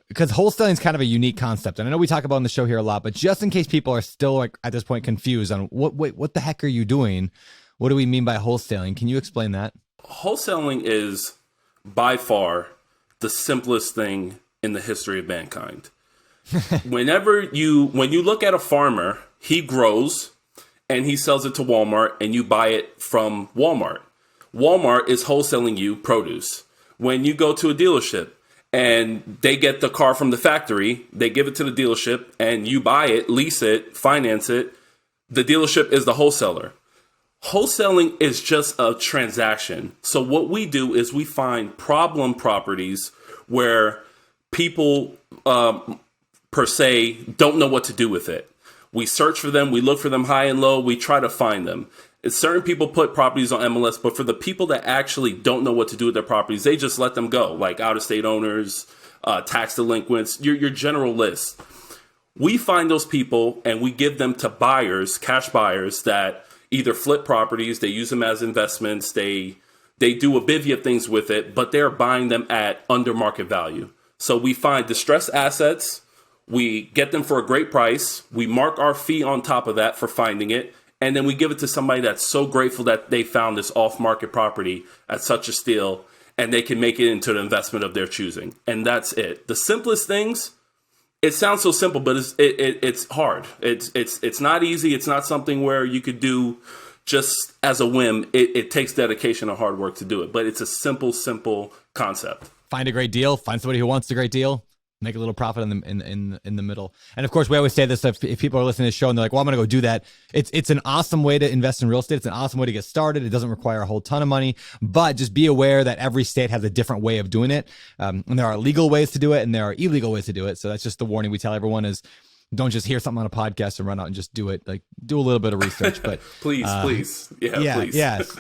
because wholesaling is kind of a unique concept, and I know we talk about it on the show here a lot, but just in case people are still like at this point confused on what the heck are you doing? What do we mean by wholesaling? Can you explain that? Wholesaling is by far the simplest thing in the history of mankind. When you look at a farmer, he grows and he sells it to Walmart, and you buy it from Walmart. Walmart is wholesaling you produce. When you go to a dealership and they get the car from the factory, they give it to the dealership, and you buy it, lease it, finance it, the dealership is the wholesaler. Wholesaling is just a transaction. So what we do is we find problem properties where people per se don't know what to do with it. We search for them, we look for them high and low, we try to find them. Certain people put properties on MLS, but for the people that actually don't know what to do with their properties, they just let them go, like out-of-state owners, tax delinquents, your general list. We find those people and we give them to buyers, cash buyers, that either flip properties, they use them as investments, they do a bevy of things with it, but they're buying them at under market value. So we find distressed assets, we get them for a great price, we mark our fee on top of that for finding it, and then we give it to somebody that's so grateful that they found this off-market property at such a steal, and they can make it into an investment of their choosing. And that's it. The simplest things, it sounds so simple, but it's hard. It's not easy. It's not something where you could do just as a whim. It takes dedication and hard work to do it, but it's a simple concept. Find a great deal. Find somebody who wants a great deal. Make a little profit in the middle. And of course, we always say this, if people are listening to the show and they're like, well, I'm going to go do that. It's an awesome way to invest in real estate. It's an awesome way to get started. It doesn't require a whole ton of money, but just be aware that every state has a different way of doing it. And there are legal ways to do it and there are illegal ways to do it. So that's just the warning we tell everyone is don't just hear something on a podcast and run out and just do it. Like, do a little bit of research. But please. Yeah, please. Yes.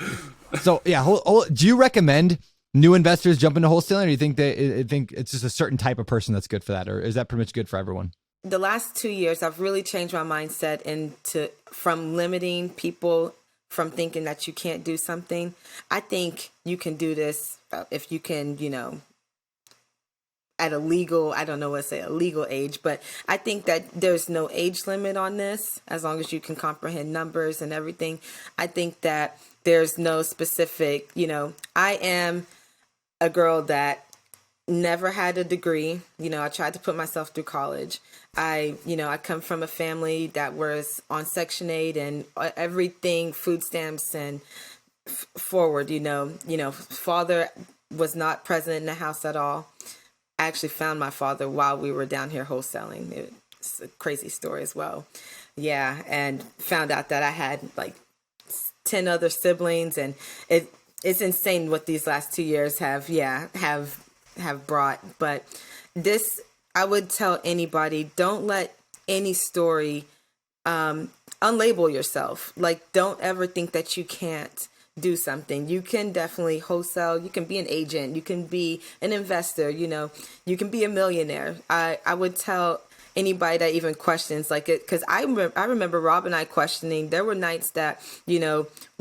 So yeah, do you recommend new investors jump into wholesaling, or do you think it's just a certain type of person that's good for that, or is that pretty much good for everyone? The last 2 years, I've really changed my mindset from limiting people from thinking that you can't do something. I think you can do this if you can, at a legal, I don't know what to say, a legal age, but I think that there's no age limit on this as long as you can comprehend numbers and everything. I think that there's no specific, I am a girl that never had a degree. I tried to put myself through college. I come from a family that was on Section 8 and everything, food stamps and forward, father was not present in the house at all. I actually found my father while we were down here wholesaling. It's a crazy story as well. Yeah. And found out that I had like 10 other siblings, and it's insane what these last 2 years have brought. But this, I would tell anybody, don't let any story unlabel yourself. Like, don't ever think that you can't do something. You can definitely wholesale. You can be an agent. You can be an investor. You can be a millionaire. I would tell anybody that even questions like it, because I remember Rob and I questioning. There were nights that we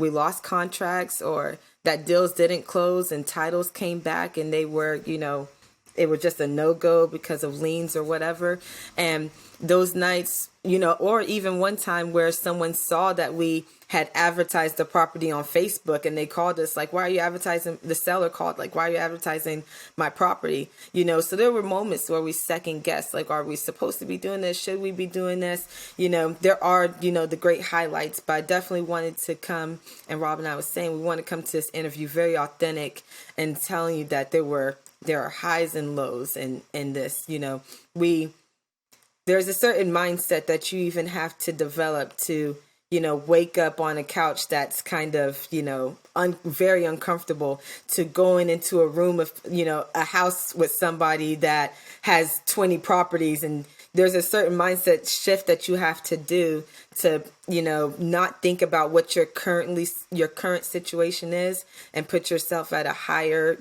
lost contracts or that deals didn't close and titles came back and they were it was just a no-go because of liens or whatever. And those nights, or even one time where someone saw that we had advertised the property on Facebook and they called us like, why are you advertising? The seller called like, why are you advertising my property? So there were moments where we second guessed, like, are we supposed to be doing this? Should we be doing this? There are, the great highlights, but I definitely wanted to come, and Rob and I was saying, we want to come to this interview very authentic and telling you that there are highs and lows in this. There's a certain mindset that you even have to develop to, wake up on a couch that's kind of, very uncomfortable, to going into a room of, a house with somebody that has 20 properties. And there's a certain mindset shift that you have to do to, not think about what your current situation is and put yourself at a higher,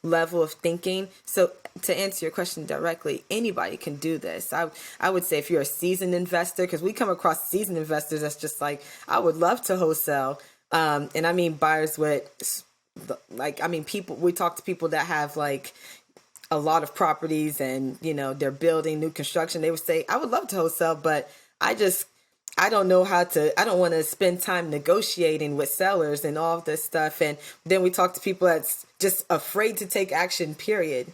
level of thinking. So to answer your question directly, anybody can do this. I would say if you're a seasoned investor, because we come across seasoned investors that's just like, I would love to wholesale. And I mean buyers with people, we talk to people that have like a lot of properties and, they're building new construction. They would say, I would love to wholesale, but I don't know I don't want to spend time negotiating with sellers and all of this stuff. And then we talk to people that's just afraid to take action, period.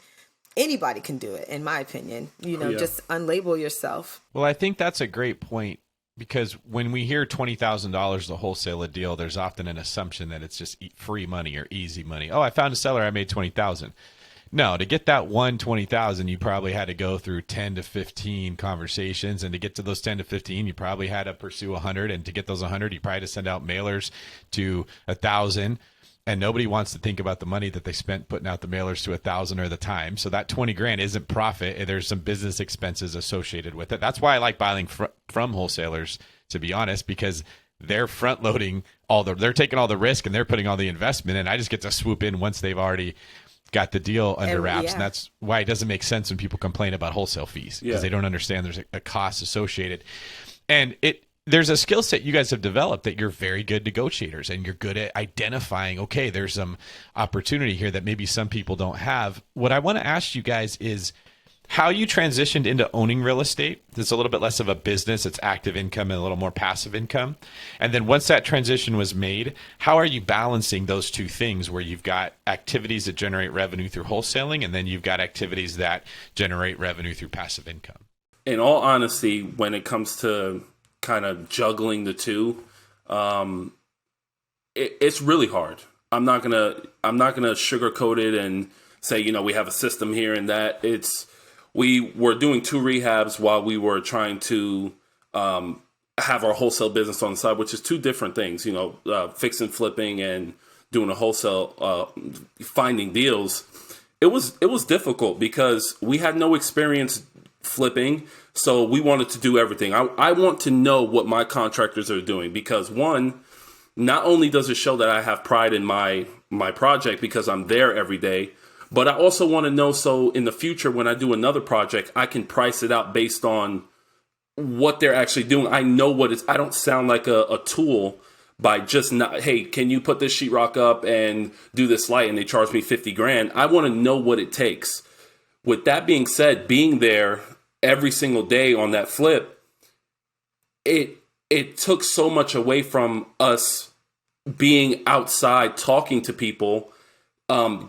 Anybody can do it, in my opinion. Just unlabel yourself. Well, I think that's a great point, because when we hear $20,000 to wholesale a deal, there's often an assumption that it's just free money or easy money. Oh, I found a seller, I made $20,000. No, to get that $20,000, you probably had to go through 10 to 15 conversations. And to get to those 10 to 15, you probably had to pursue 100. And to get those 100, you probably had to send out mailers to 1,000. And nobody wants to think about the money that they spent putting out the mailers to 1,000 or the time. So that 20 grand isn't profit. There's some business expenses associated with it. That's why I like buying from wholesalers, to be honest, because they're front loading they're taking all the risk and they're putting all the investment in. I just get to swoop in once they've already got the deal under wraps. Yeah. And that's why it doesn't make sense when people complain about wholesale fees, because they don't understand there's a cost associated. And there's a skill set you guys have developed that you're very good negotiators and you're good at identifying, okay, there's some opportunity here that maybe some people don't have. What I want to ask you guys is how you transitioned into owning real estate. It's a little bit less of a business. It's active income and a little more passive income. And then once that transition was made, how are you balancing those two things where you've got activities that generate revenue through wholesaling and then you've got activities that generate revenue through passive income? In all honesty, when it comes to kind of juggling the two, it's really hard. I'm not gonna sugarcoat it and say, we have a system here and that. We were doing 2 rehabs while we were trying to have our wholesale business on the side, which is 2 different things, fix and flipping and doing a wholesale, finding deals. It was difficult because we had no experience flipping. So we wanted to do everything. I want to know what my contractors are doing, because one, not only does it show that I have pride in my project because I'm there every day, but I also want to know, so in the future when I do another project, I can price it out based on what they're actually doing. I know what it's. I don't sound like a tool by just not, hey, can you put this sheetrock up and do this light, and they charge me $50,000. I want to know what it takes. With that being said, being there every single day on that flip, it took so much away from us being outside talking to people,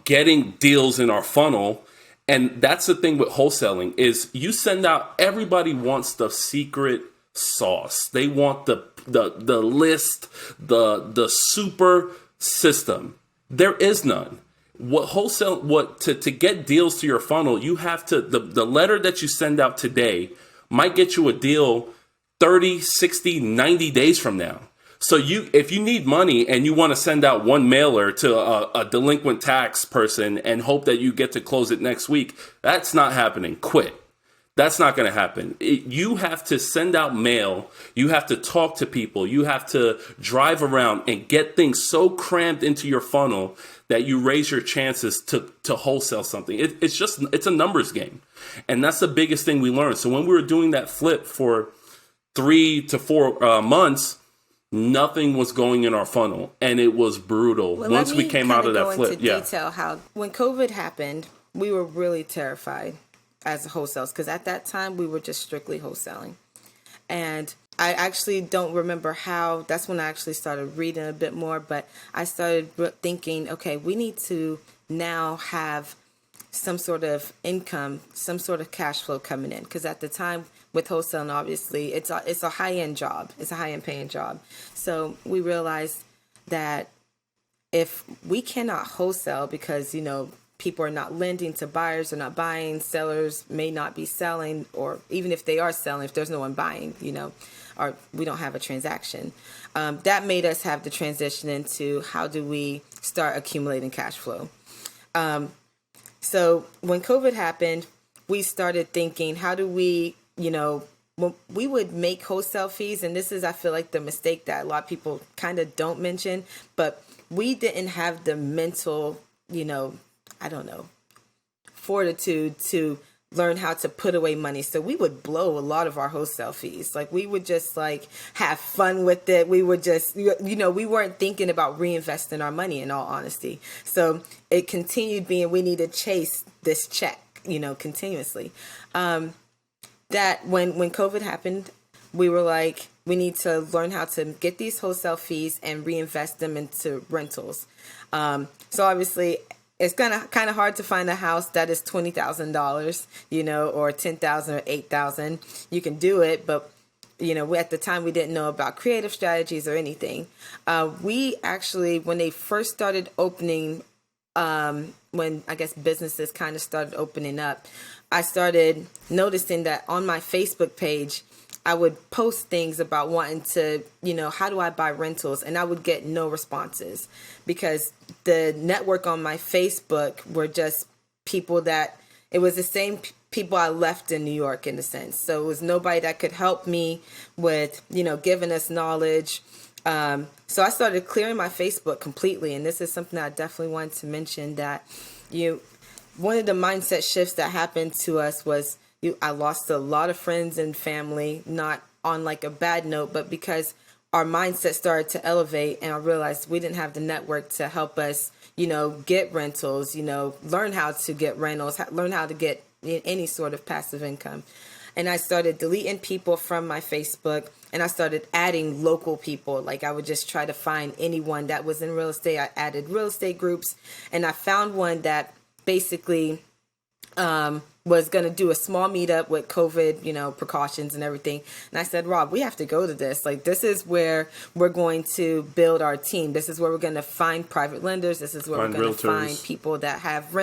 getting deals in our funnel. And that's the thing with wholesaling is you send out, everybody wants the secret sauce. They want the list, the super system. There is none. To get deals to your funnel, you have to, the letter that you send out today might get you a deal 30, 60, 90 days from now. So if you need money and you want to send out one mailer to a delinquent tax person and hope that you get to close it next week, that's not happening. Quit. That's not going to happen. You have to send out mail. You have to talk to people. You have to drive around and get things so crammed into your funnel that you raise your chances to wholesale something. It's a numbers game. And that's the biggest thing we learned. So when we were doing that flip for 3 to 4 months, nothing was going in our funnel, and it was brutal. Well, once we came out of that flip. Yeah. Detail how when COVID happened, we were really terrified as wholesalers, because at that time we were just strictly wholesaling. And I actually don't remember how. That's when I actually started reading a bit more, but I started thinking, okay, we need to now have some sort of income, some sort of cash flow coming in, because at the time with wholesaling, obviously, it's a high-end job. It's a high-end paying job. So we realized that if we cannot wholesale because, people are not lending to buyers, they're not buying, sellers may not be selling, or even if they are selling, if there's no one buying, or we don't have a transaction. That made us have to transition into how do we start accumulating cash flow. So when COVID happened, we started thinking, how do we, when we would make wholesale fees, and this is, I feel like, the mistake that a lot of people kind of don't mention, but we didn't have the mental, fortitude to learn how to put away money. So we would blow a lot of our wholesale fees. Like, we would just have fun with it. We would just, we weren't thinking about reinvesting our money, in all honesty. So it continued being, we need to chase this check, continuously. That when COVID happened, we were like, we need to learn how to get these wholesale fees and reinvest them into rentals. So obviously, it's kind of hard to find a house that is $20,000, or $10,000 or $8,000. You can do it, but at the time we didn't know about creative strategies or anything. We actually, when they first started opening, when I guess businesses kind of started opening up, I started noticing that on my Facebook page, I would post things about wanting to, how do I buy rentals? And I would get no responses, because the network on my Facebook were just people that, it was the same people I left in New York, in a sense. So it was nobody that could help me with, giving us knowledge. So I started clearing my Facebook completely. And this is something that I definitely wanted to mention, that one of the mindset shifts that happened to us was I lost a lot of friends and family, not on a bad note, but because our mindset started to elevate, and I realized we didn't have the network to help us, get rentals, learn how to get rentals, learn how to get any sort of passive income. And I started deleting people from my Facebook, and I started adding local people. I would just try to find anyone that was in real estate. I added real estate groups, and I found one that basically was going to do a small meetup with COVID, precautions and everything. And I said, Rob, we have to go to this. This is where we're going to build our team. This is where we're going to find private lenders. This is where we're going to find people that have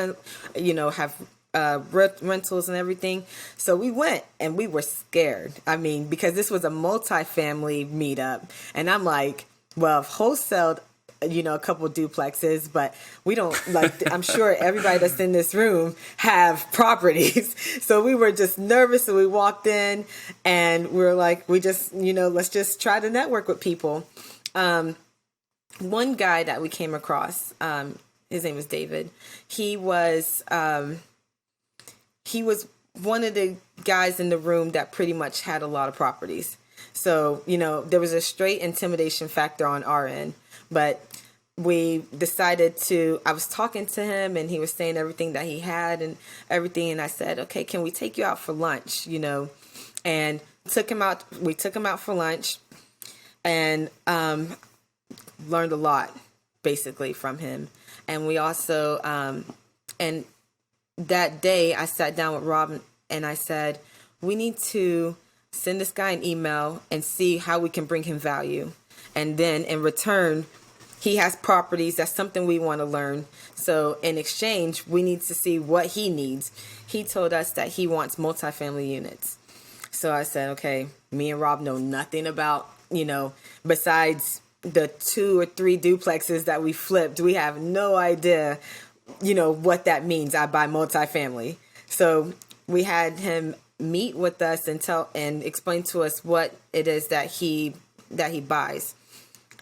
rentals and everything. So we went, and we were scared. Because this was a multi-family meetup. And I'm like, well, if wholesale a couple duplexes, but we don't like, I'm sure everybody that's in this room have properties. So we were just nervous. So we walked in and we were like, we just, let's just try to network with people. One guy that we came across, his name was David. He was one of the guys in the room that pretty much had a lot of properties. So, there was a straight intimidation factor on our end, but we decided I was talking to him and he was saying everything that he had and everything. And I said, okay, can we take you out for lunch, and we took him out for lunch and, learned a lot basically from him. And we also, and that day I sat down with Rob and I said, we need to send this guy an email and see how we can bring him value. And then in return, he has properties. That's something we want to learn. So in exchange, we need to see what he needs. He told us that he wants multifamily units. So I said, okay, me and Rob know nothing about, besides the 2 or 3 duplexes that we flipped. We have no idea, what that means. I buy multifamily. So we had him meet with us and explain to us what it is that he buys.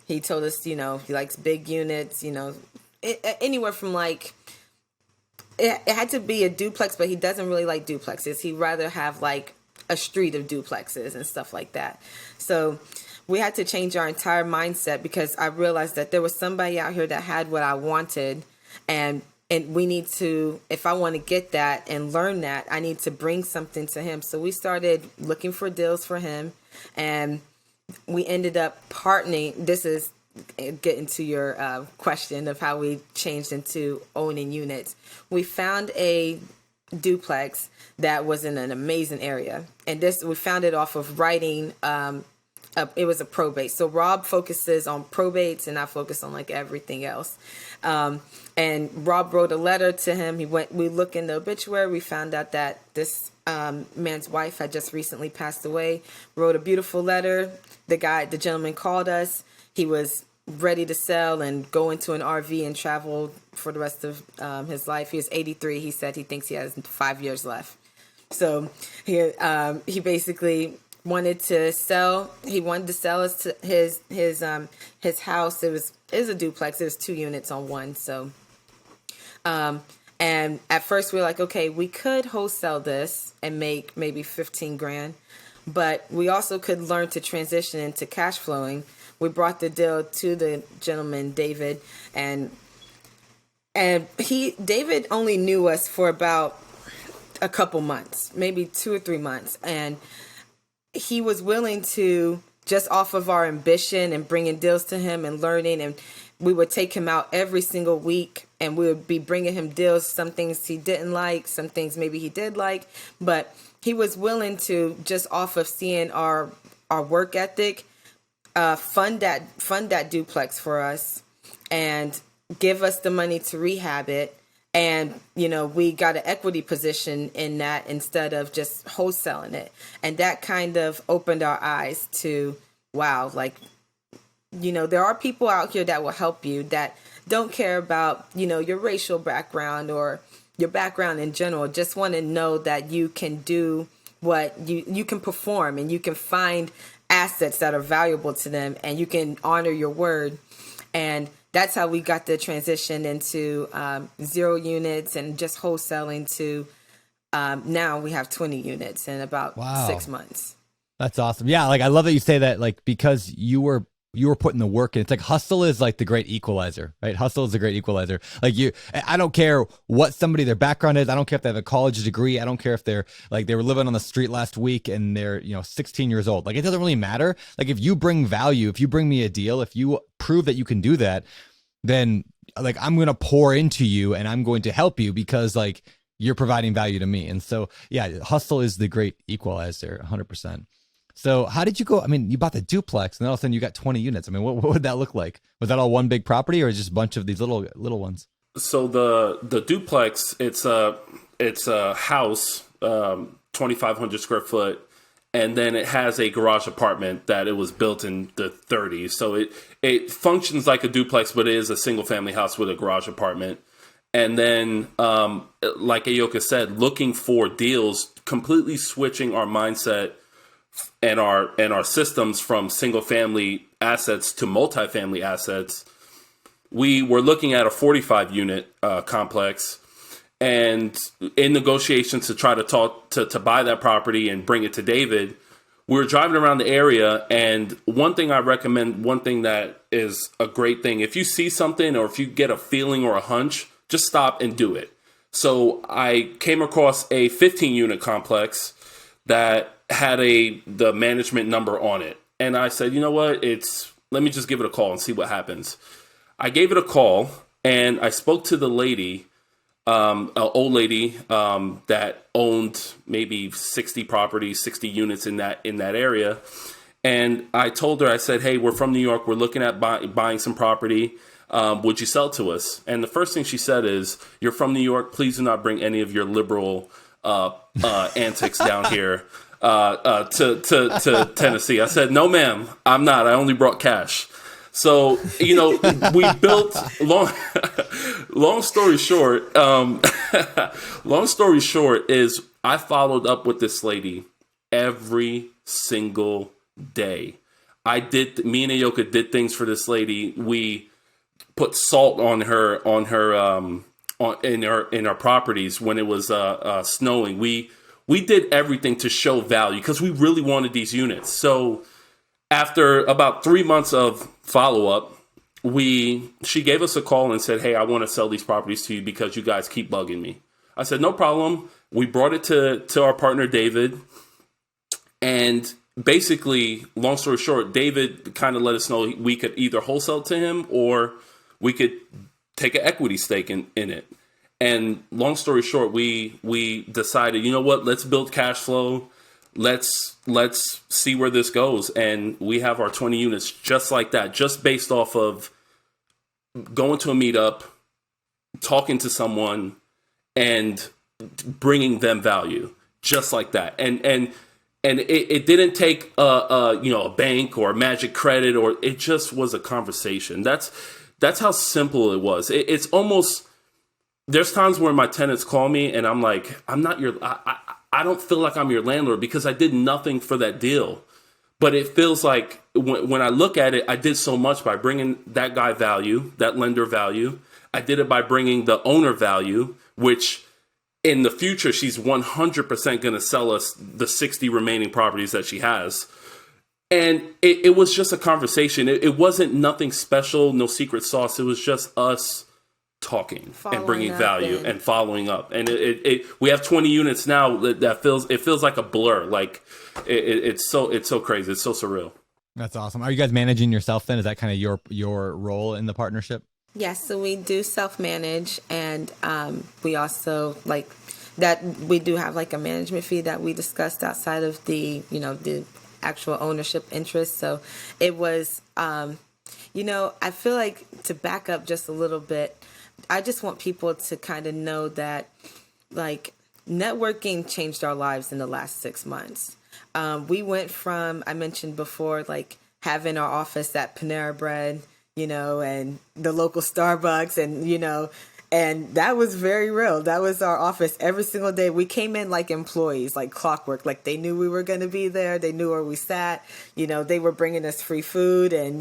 He told us, he likes big units, anywhere from like, it had to be a duplex, but he doesn't really like duplexes. He'd rather have like a street of duplexes and stuff like that. So we had to change our entire mindset because I realized that there was somebody out here that had what I wanted, and we need to, if I want to get that and learn that, I need to bring something to him. So we started looking for deals for him, and we ended up partnering. This is getting to your question of how we changed into owning units. We found a duplex that was in an amazing area, and we found it off of writing. It was a probate. So Rob focuses on probates and I focus on like everything else. And Rob wrote a letter to him. We looked in the obituary. We found out that this man's wife had just recently passed away, wrote a beautiful letter. The gentleman called us. He was ready to sell and go into an RV and travel for the rest of his life. He was 83. He said he thinks he has 5 years left. So he basically wanted to sell. He wanted to sell us to his house. It was a duplex. It was 2 units on one. So, and at first we were like, okay, we could wholesale this and make maybe 15 grand, but we also could learn to transition into cash flowing. We brought the deal to the gentleman, David, and David only knew us for about a couple months, maybe 2 or 3 months. And he was willing to, just off of our ambition and bringing deals to him and learning, and we would take him out every single week and we would be bringing him deals. Some things he didn't like, some things maybe he did like, but he was willing to, just off of seeing our work ethic, fund that duplex for us and give us the money to rehab it. And, we got an equity position in that instead of just wholesaling it. And that kind of opened our eyes to, wow, like, there are people out here that will help you that don't care about, your racial background or your background in general. Just want to know that you can do what you can perform and you can find assets that are valuable to them and you can honor your word. And that's how we got the transition into 0 units and just wholesaling to now we have 20 units in about 6 months. That's awesome. Yeah, like I love that you say that, like, because you were putting the work in. It's like hustle is like the great equalizer, right? Hustle is the great equalizer. Like I don't care what their background is. I don't care if they have a college degree. I don't care if they're like, they were living on the street last week and they're, 16 years old. Like, it doesn't really matter. Like, if you bring value, if you bring me a deal, if you prove that you can do that, then like, I'm going to pour into you and I'm going to help you because like you're providing value to me. And so, yeah, hustle is the great equalizer, 100%. So how did you go? I mean, you bought the duplex and then all of a sudden you got 20 units. I mean, what would that look like? Was that all one big property or just a bunch of these little ones? So the duplex, it's a house, 2,500 square foot, and then it has a garage apartment that it was built in the 30s. So it functions like a duplex, but it is a single family house with a garage apartment. And then, like Ayoka said, looking for deals, completely switching our mindset and our systems from single family assets to multifamily assets. We were looking at a 45 unit complex, and in negotiations to try to talk to buy that property and bring it to David, we were driving around the area. And one thing I recommend, one thing that is a great thing, if you see something or if you get a feeling or a hunch, just stop and do it. So I came across a 15 unit complex that had the management number on it. And I said, you know what, let me just give it a call and see what happens. I gave it a call and I spoke to the lady, an old lady that owned maybe 60 properties, 60 units in that area. And I told her, I said, hey, we're from New York. We're looking at buying some property. Would you sell it to us? And the first thing she said is, you're from New York. Please do not bring any of your liberal antics down here to Tennessee. I said, no, ma'am, I'm not. I only brought cash. So, we built long story short, is I followed up with this lady every single day. Me and Ayoka did things for this lady. We put salt in our properties when it was snowing. We did everything to show value because we really wanted these units. So after about 3 months of follow-up, she gave us a call and said, hey, I want to sell these properties to you because you guys keep bugging me. I said, no problem. We brought it to our partner, David. And basically, long story short, David kind of let us know we could either wholesale to him or we could take an equity stake in it. And long story short, we decided, you know what, let's build cash flow. Let's see where this goes. And we have our 20 units just like that, just based off of going to a meetup, talking to someone, and bringing them value, just like that. And it didn't take a bank or a magic credit, or it just was a conversation. That's how simple it was. It's almost, there's times where my tenants call me and I'm like, I don't feel like I'm your landlord because I did nothing for that deal. But it feels like when I look at it, I did so much by bringing that guy value, that lender value. I did it by bringing the owner value, which in the future, she's 100% going to sell us the 60 remaining properties that she has. And it was just a conversation. It wasn't nothing special, no secret sauce. It was just us talking and bringing value and following up. And we have 20 units now that feels like a blur. Like it's so crazy. It's so surreal. That's awesome. Are you guys managing yourself then? Is that kind of your role in the partnership? Yes, so we do self-manage, and we also we do have like a management fee that we discussed outside of the actual ownership interest. So it was, I feel like, to back up just a little bit, I just want people to kind of know that networking changed our lives in the last 6 months. We went from, I mentioned before, having our office at Panera Bread, and the local Starbucks, and that was very real. That was our office every single day. We came in like employees, like clockwork. Like they knew we were going to be there. They knew where we sat. They were bringing us free food and,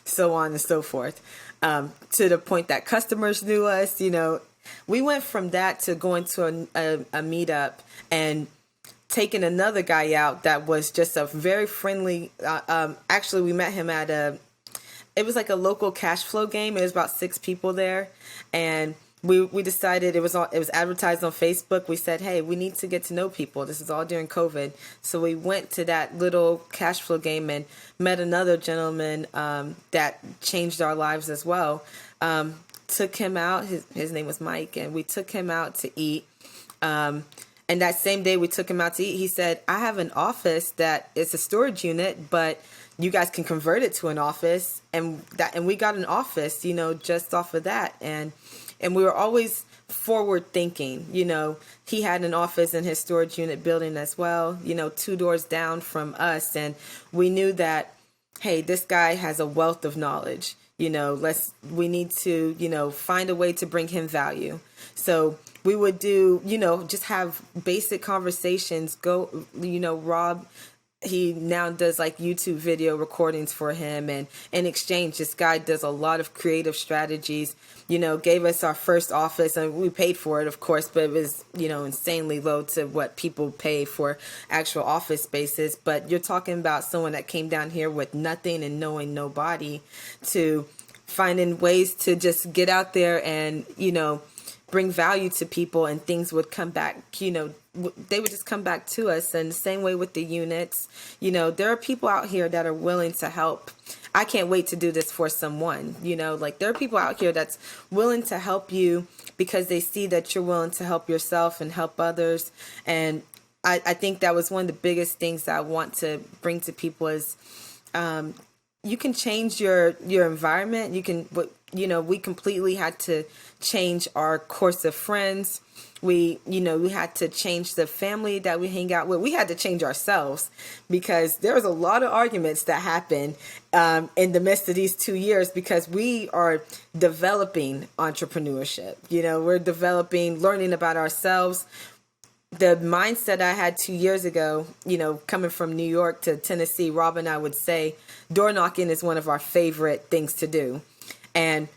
so on and so forth. To the point that customers knew us. We went from that to going to a meetup and taking another guy out that was just a very friendly. Actually, we met him at it was like a local cash flow game. It was about 6 people there. And we decided it was advertised on Facebook. We said, hey, we need to get to know people. This is all during COVID. So we went to that little cash flow game and met another gentleman that changed our lives as well. Took him out. His name was Mike. And we took him out to eat. And that same day we took him out to eat, he said, I have an office that is a storage unit, but you guys can convert it to an office. And we got an office, just off of that. And we were always forward thinking. He had an office in his storage unit building as well, 2 doors down from us. And we knew that, hey, this guy has a wealth of knowledge. We need to, find a way to bring him value. So we would do, just have basic conversations. Rob, he now does like YouTube video recordings for him, and in exchange, this guy does a lot of creative strategies. Gave us our first office, and we paid for it, of course, but it was, insanely low to what people pay for actual office spaces. But you're talking about someone that came down here with nothing and knowing nobody, to finding ways to just get out there and, bring value to people, and things would come back, they would just come back to us. And the same way with the units, there are people out here that are willing to help. I can't wait to do this for someone, there are people out here that's willing to help you because they see that you're willing to help yourself and help others. And I think that was one of the biggest things that I want to bring to people is, you can change your environment. We completely had to change our course of friends. We had to change the family that we hang out with. We had to change ourselves, because there was a lot of arguments that happened in the midst of these 2 years, because we are developing entrepreneurship. We're developing, learning about ourselves. The mindset I had 2 years ago, coming from New York to Tennessee, Rob and I would say door knocking is one of our favorite things to do. And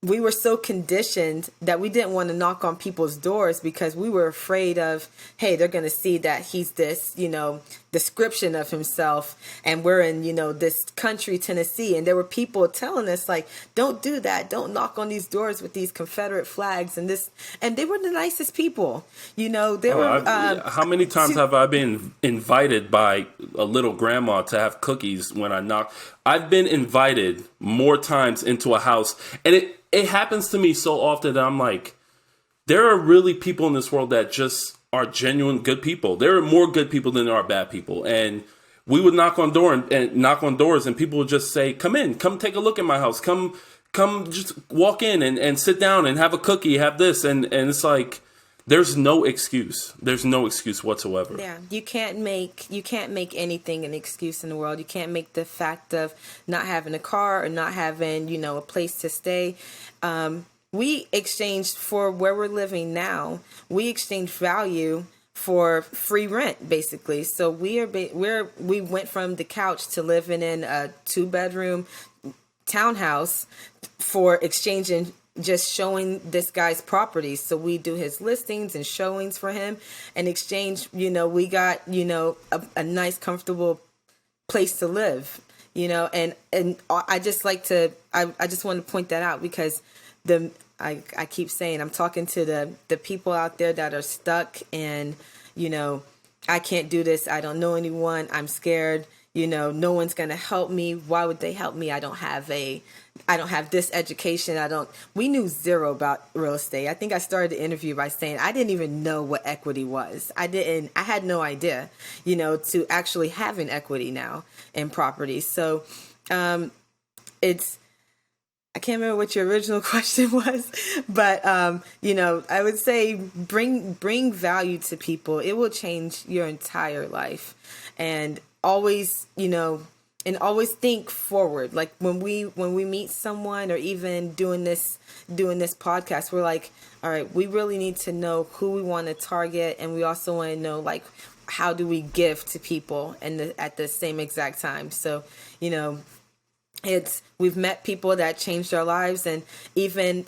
we were so conditioned that we didn't want to knock on people's doors, because we were afraid of, hey, they're going to see that he's this, description of himself, and we're in, this country, Tennessee. And there were people telling us, like, don't do that. Don't knock on these doors with these Confederate flags and this. And they were the nicest people. How many times have I been invited by a little grandma to have cookies when I knock? I've been invited more times into a house, and it happens to me so often that I'm like, there are really people in this world that just are genuine good people. There are more good people than there are bad people. And we would knock on doors, and people would just say, come in, come take a look at my house. Come just walk in and sit down and have a cookie, have this. And it's like, there's no excuse. There's no excuse whatsoever. Yeah, you can't make anything an excuse in the world. You can't make the fact of not having a car or not having, a place to stay. We exchanged, for where we're living now, we exchanged value for free rent, basically. So we went from the couch to living in a 2-bedroom townhouse for exchanging, just showing this guy's properties. So we do his listings and showings for him. In exchange, we got, a nice, comfortable place to live, and I just like to, I just want to point that out, because I keep saying, I'm talking to the people out there that are stuck and, I can't do this. I don't know anyone. I'm scared. No one's going to help me. Why would they help me? I don't have this education. We knew zero about real estate. I think I started the interview by saying I didn't even know what equity was. I had no idea, to actually having equity now in property. So, I can't remember what your original question was, but, I would say bring value to people. It will change your entire life. And always, always think forward. Like when we meet someone, or even doing this podcast, we're like, all right, we really need to know who we want to target. And we also want to know, like, how do we give to people at the same exact time. So, we've met people that changed our lives, and even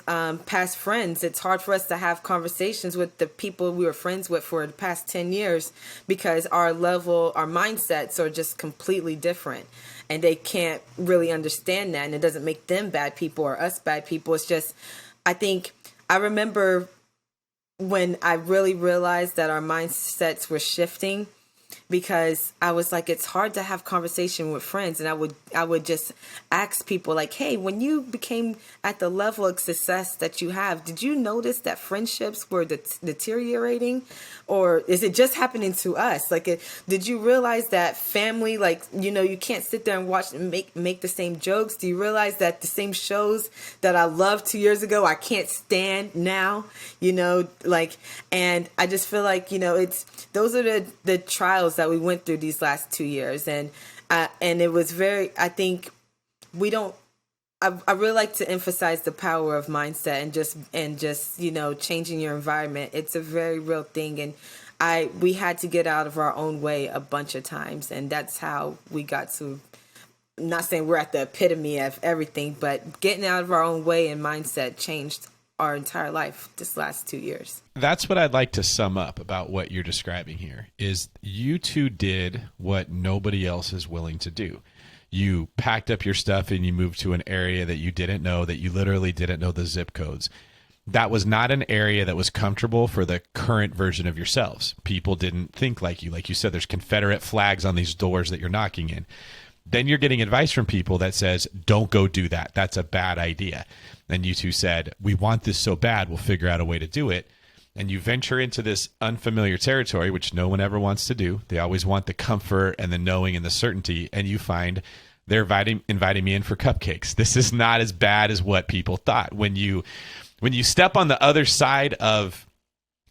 past friends. It's hard for us to have conversations with the people we were friends with for the past 10 years, because our mindsets are just completely different, and they can't really understand that. And it doesn't make them bad people or us bad people. It's just, I remember when I really realized that our mindsets were shifting, because I was like, it's hard to have conversation with friends. And I would just ask people like, hey, when you became at the level of success that you have, did you notice that friendships were deteriorating, or is it just happening to us? Like, did you realize that family, like, you can't sit there and watch and make the same jokes? Do you realize that the same shows that I loved 2 years ago, I can't stand now, and I just feel like, those are the trials that we went through these last 2 years. And it was I think I really like to emphasize the power of mindset and just changing your environment. It's a very real thing. And we had to get out of our own way a bunch of times. And that's how we got to, I'm not saying we're at the epitome of everything, but getting out of our own way and mindset changed our entire life this last 2 years. That's what I'd like to sum up about what you're describing here is you two did what nobody else is willing to do. You packed up your stuff and you moved to an area that you didn't know, that you literally didn't know the zip codes. That was not an area that was comfortable for the current version of yourselves. People didn't think like you. Like you said, there's Confederate flags on these doors that you're knocking in. Then you're getting advice from people that says, don't go do that. That's a bad idea. And you two said, we want this so bad, we'll figure out a way to do it. And you venture into this unfamiliar territory, which no one ever wants to do. They always want the comfort and the knowing and the certainty. And you find they're inviting me in for cupcakes. This is not as bad as what people thought. When you step on the other side of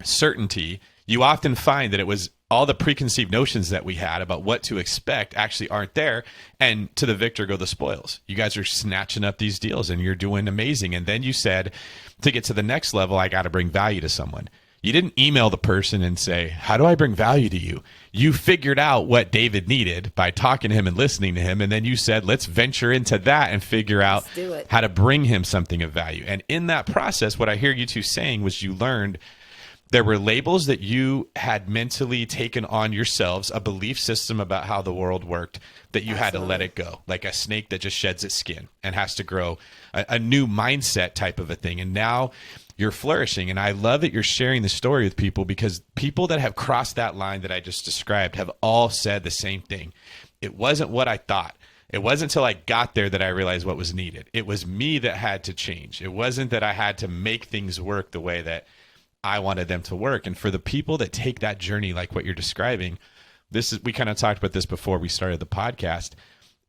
certainty, you often find that it was all the preconceived notions that we had about what to expect actually aren't there. And to the victor go the spoils. You guys are snatching up these deals and you're doing amazing. And then you said, to get to the next level, I got to bring value to someone. You didn't email the person and say, how do I bring value to you? You figured out what David needed by talking to him and listening to him. And then you said, let's venture into that and figure out how to bring him something of value. And in that process, what I hear you two saying was you learned there were labels that you had mentally taken on yourselves, a belief system about how the world worked, that you had to let it go, like a snake that just sheds its skin and has to grow a new mindset type of a thing. And now you're flourishing. And I love that you're sharing the story with people, because people that have crossed that line that I just described have all said the same thing. It wasn't what I thought. It wasn't until I got there that I realized what was needed. It was me that had to change. It wasn't that I had to make things work the way that I wanted them to work. And for the people that take that journey, like what you're describing, we kind of talked about this before we started the podcast.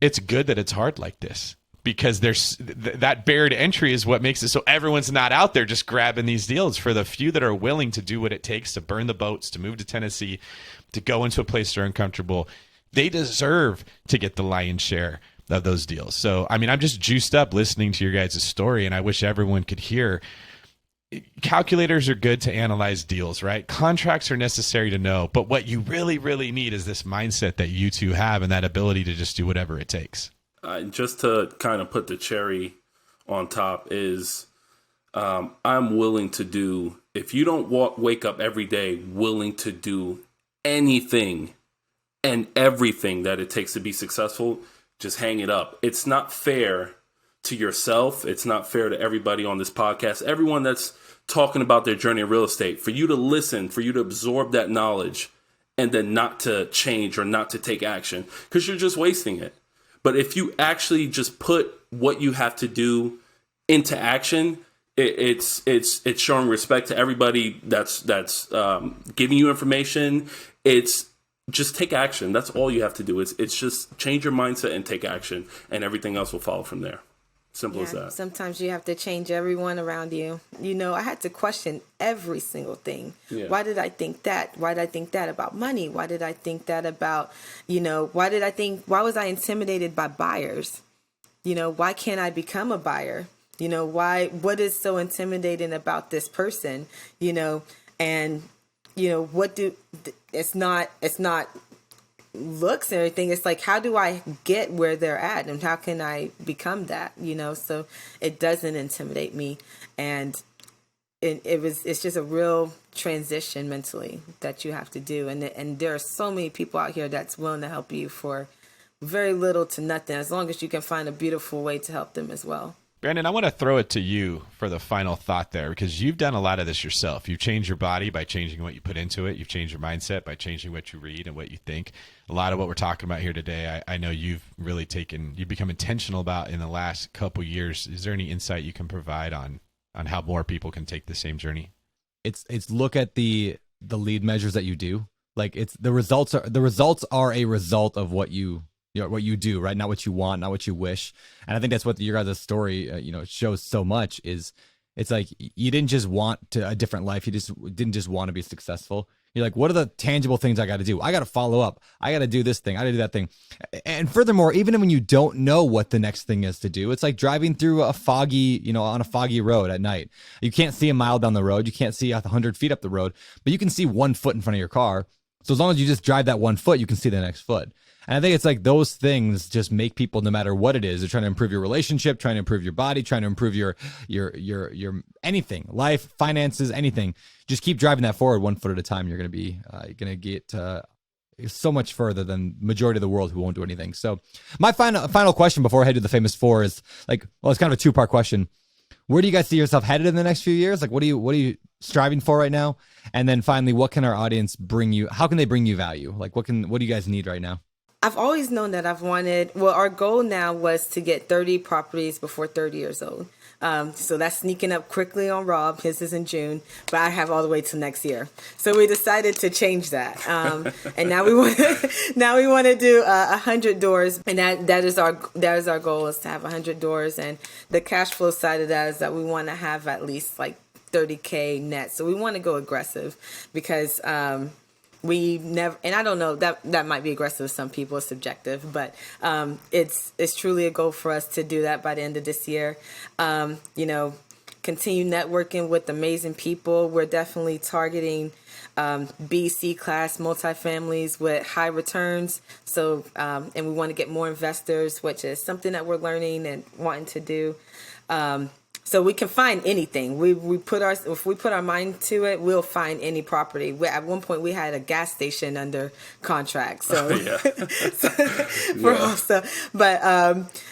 It's good that it's hard like this, because there's that barrier to entry is what makes it so everyone's not out there just grabbing these deals. For the few that are willing to do what it takes to burn the boats, to move to Tennessee, to go into a place they're uncomfortable, they deserve to get the lion's share of those deals. So, I mean, I'm just juiced up listening to your guys' story, and I wish everyone could hear. Calculators are good to analyze deals, right? Contracts are necessary to know, but what you really, really need is this mindset that you two have and that ability to just do whatever it takes. Just to kind of put the cherry on top is I'm willing to do, if you don't wake up every day willing to do anything and everything that it takes to be successful, just hang it up. It's not fair to yourself. It's not fair to everybody on this podcast, everyone that's talking about their journey in real estate, for you to listen, for you to absorb that knowledge and then not to change or not to take action, because you're just wasting it. But if you actually just put what you have to do into action, it's showing respect to everybody that's giving you information. It's just take action. That's all you have to do. It's just change your mindset and take action, and everything else will follow from there. Simple as that. Sometimes you have to change everyone around you. I had to question every single thing. Yeah. Why did I think that? Why did I think that about money? Why did I think that about, why was I intimidated by buyers? Why can't I become a buyer? What is so intimidating about this person? And, it's not looks and everything. It's like, how do I get where they're at, and how can I become that? So it doesn't intimidate me, and it's just a real transition mentally that you have to do, and there are so many people out here that's willing to help you for very little to nothing, as long as you can find a beautiful way to help them as well. Brandon, I want to throw it to you for the final thought there, because you've done a lot of this yourself. You've changed your body by changing what you put into it. You've changed your mindset by changing what you read and what you think. A lot of what we're talking about here today, I know you've become intentional about in the last couple years. Is there any insight you can provide on how more people can take the same journey? It's look at the lead measures that you do. Like the results are a result of what you do, right? Not what you want, not what you wish. And I think that's what your guys' story, shows so much is it's like, you didn't just want a different life. You just didn't just want to be successful. You're like, what are the tangible things I got to do? I got to follow up. I got to do this thing. I got to do that thing. And furthermore, even when you don't know what the next thing is to do, it's like driving through a foggy, on a foggy road at night. You can't see a mile down the road. You can't see 100 feet up the road, but you can see 1 foot in front of your car. So as long as you just drive that 1 foot, you can see the next foot. And I think it's like those things just make people, no matter what it is, they're trying to improve your relationship, trying to improve your body, trying to improve your anything, life, finances, anything. Just keep driving that forward 1 foot at a time. You're going to get so much further than majority of the world who won't do anything. So my final question before I head to the famous four is it's kind of a 2-part question. Where do you guys see yourself headed in the next few years? Like, what are you striving for right now? And then finally, what can our audience bring you? How can they bring you value? Like, what do you guys need right now? I've always known that our goal now was to get 30 properties before 30 years old. So that's sneaking up quickly on Rob. His is in June, but I have all the way till next year. So we decided to change that. And now we want to do 100 doors. And that is our goal, is to have 100 doors. And the cash flow side of that is that we want to have at least like 30K net. So we want to go aggressive because, we never, and I don't know, that might be aggressive to some people, it's subjective, but it's truly a goal for us to do that by the end of this year. Continue networking with amazing people. We're definitely targeting B, C class multifamilies with high returns. So, and we want to get more investors, which is something that we're learning and wanting to do. So we can find anything. If we put our mind to it, we'll find any property. At one point, we had a gas station under contract. So,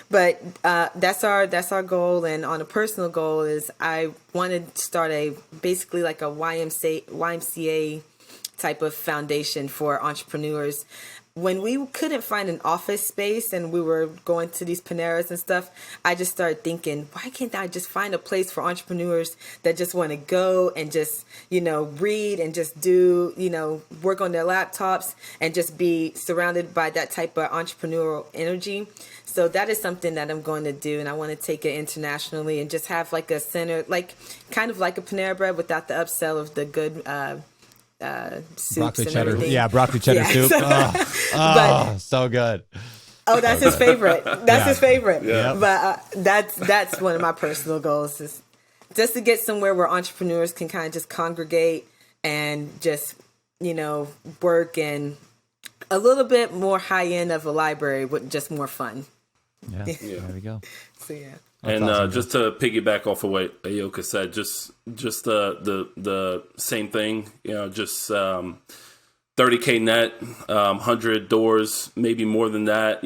but that's our goal. And on a personal goal is I want to start basically like a YMCA type of foundation for entrepreneurs. When we couldn't find an office space and we were going to these Paneras and stuff, I just started thinking, why can't I just find a place for entrepreneurs that just want to go and just, read and just do, work on their laptops and just be surrounded by that type of entrepreneurial energy. So that is something that I'm going to do, and I want to take it internationally and just have like a center, like kind of like a Panera Bread without the upsell of the good soups broccoli and cheddar. everything. Yeah, broccoli cheddar soup. So good. Oh, that's his favorite. That's his favorite. Yeah. But that's one of my personal goals, is just to get somewhere where entrepreneurs can kind of just congregate and just, work, and a little bit more high end of a library with just more fun. Yeah. There we go. So yeah. And awesome, just to piggyback off of what Ayoka said, just the same thing, just 30K net, 100 doors, maybe more than that.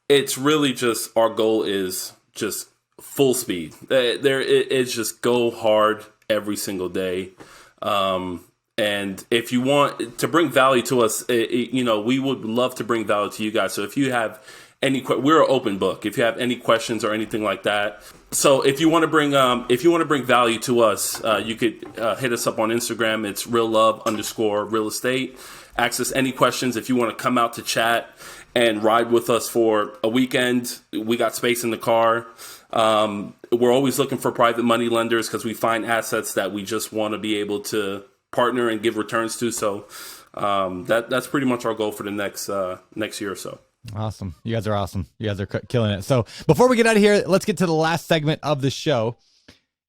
It's really just, our goal is just full speed. It's just go hard every single day. And if you want to bring value to us, we would love to bring value to you guys. So if you have we're an open book. If you have any questions or anything like that. So if you want to bring value to us, you could hit us up on Instagram. It's reallove_real estate. Ask us any questions. If you want to come out to chat and ride with us for a weekend, we got space in the car. We're always looking for private money lenders because we find assets that we just want to be able to partner and give returns to. So that's pretty much our goal for the next year or so. Awesome. You guys are awesome. You guys are killing it. So before we get out of here, let's get to the last segment of the show.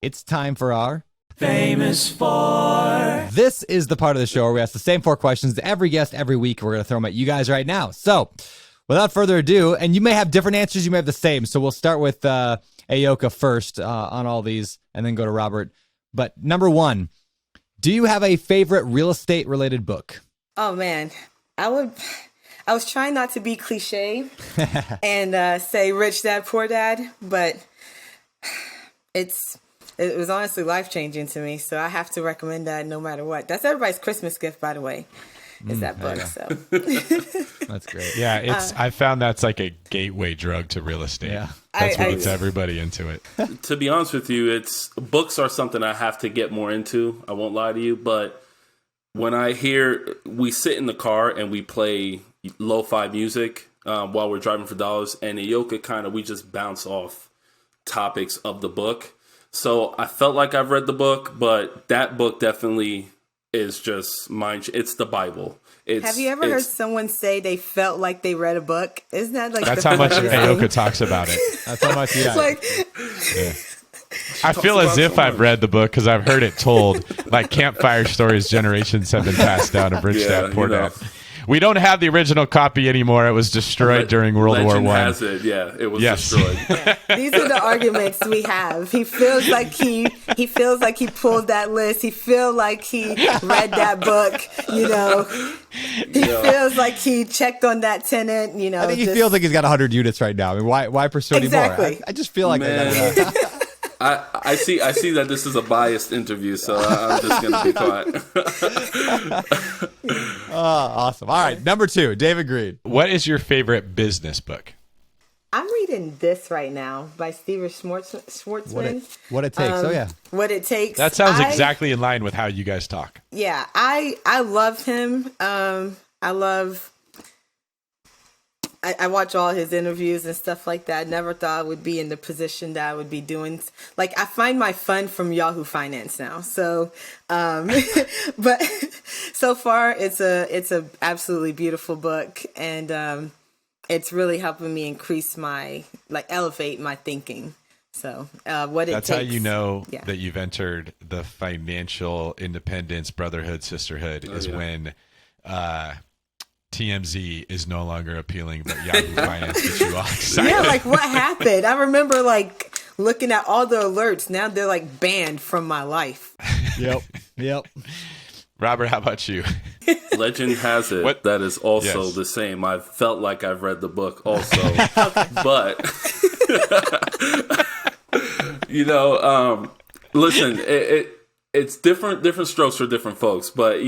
It's time for our Famous Four. This is the part of the show where we ask the same 4 questions to every guest every week. We're going to throw them at you guys right now. So without further ado, and you may have different answers, you may have the same. So we'll start with Ayoka first on all these and then go to Robert. But number 1, do you have a favorite real estate related book? Oh, man. I was trying not to be cliche and say Rich Dad, Poor Dad, but it was honestly life-changing to me. So I have to recommend that no matter what. That's everybody's Christmas gift, by the way, is that book. So That's great. Yeah, I found that's like a gateway drug to real estate. Yeah. That's what gets everybody into it. To be honest with you, books are something I have to get more into. I won't lie to you, but when we sit in the car and we play lo-fi music while we're driving for dollars, and Ayoka we just bounce off topics of the book. So I felt like I've read the book, but that book definitely is just it's the Bible. Have you ever heard someone say they felt like they read a book? Isn't that like that's how much Ayoka talks about it? That's how much. Yeah. I feel as if I've read the book because I've heard it told. Like campfire stories, generations have been passed down and bridged that poor dad. We don't have the original copy anymore. It was destroyed during World War I. Has it? Yeah, it was destroyed. Yeah. These are the arguments we have. He feels like he pulled that list. He feels like he read that book. He feels like he checked on that tenant. I think he feels like he's got 100 units right now. I mean, why pursue exactly. anymore? I just feel like I see that this is a biased interview, so I'm just going to be quiet. Awesome. All right, number 2, David Green. What is your favorite business book? I'm reading this right now by Steven Schwartzman. What It Takes. What It Takes. That sounds exactly in line with how you guys talk. Yeah, I love him. I watch all his interviews and stuff like that. Never thought I would be in the position that I would be doing. Like, I find my fun from Yahoo Finance now. So, but so far it's a absolutely beautiful book, and it's really helping me increase elevate my thinking. So, that's how you know that you've entered the financial independence, brotherhood, sisterhood when TMZ is no longer appealing, but Yahoo Finance gets you all excited. Yeah, like what happened? I remember looking at all the alerts. Now they're banned from my life. Yep. Robert, how about you? Legend has it that is also the same. I felt like I've read the book also, but listen, it's different strokes for different folks. But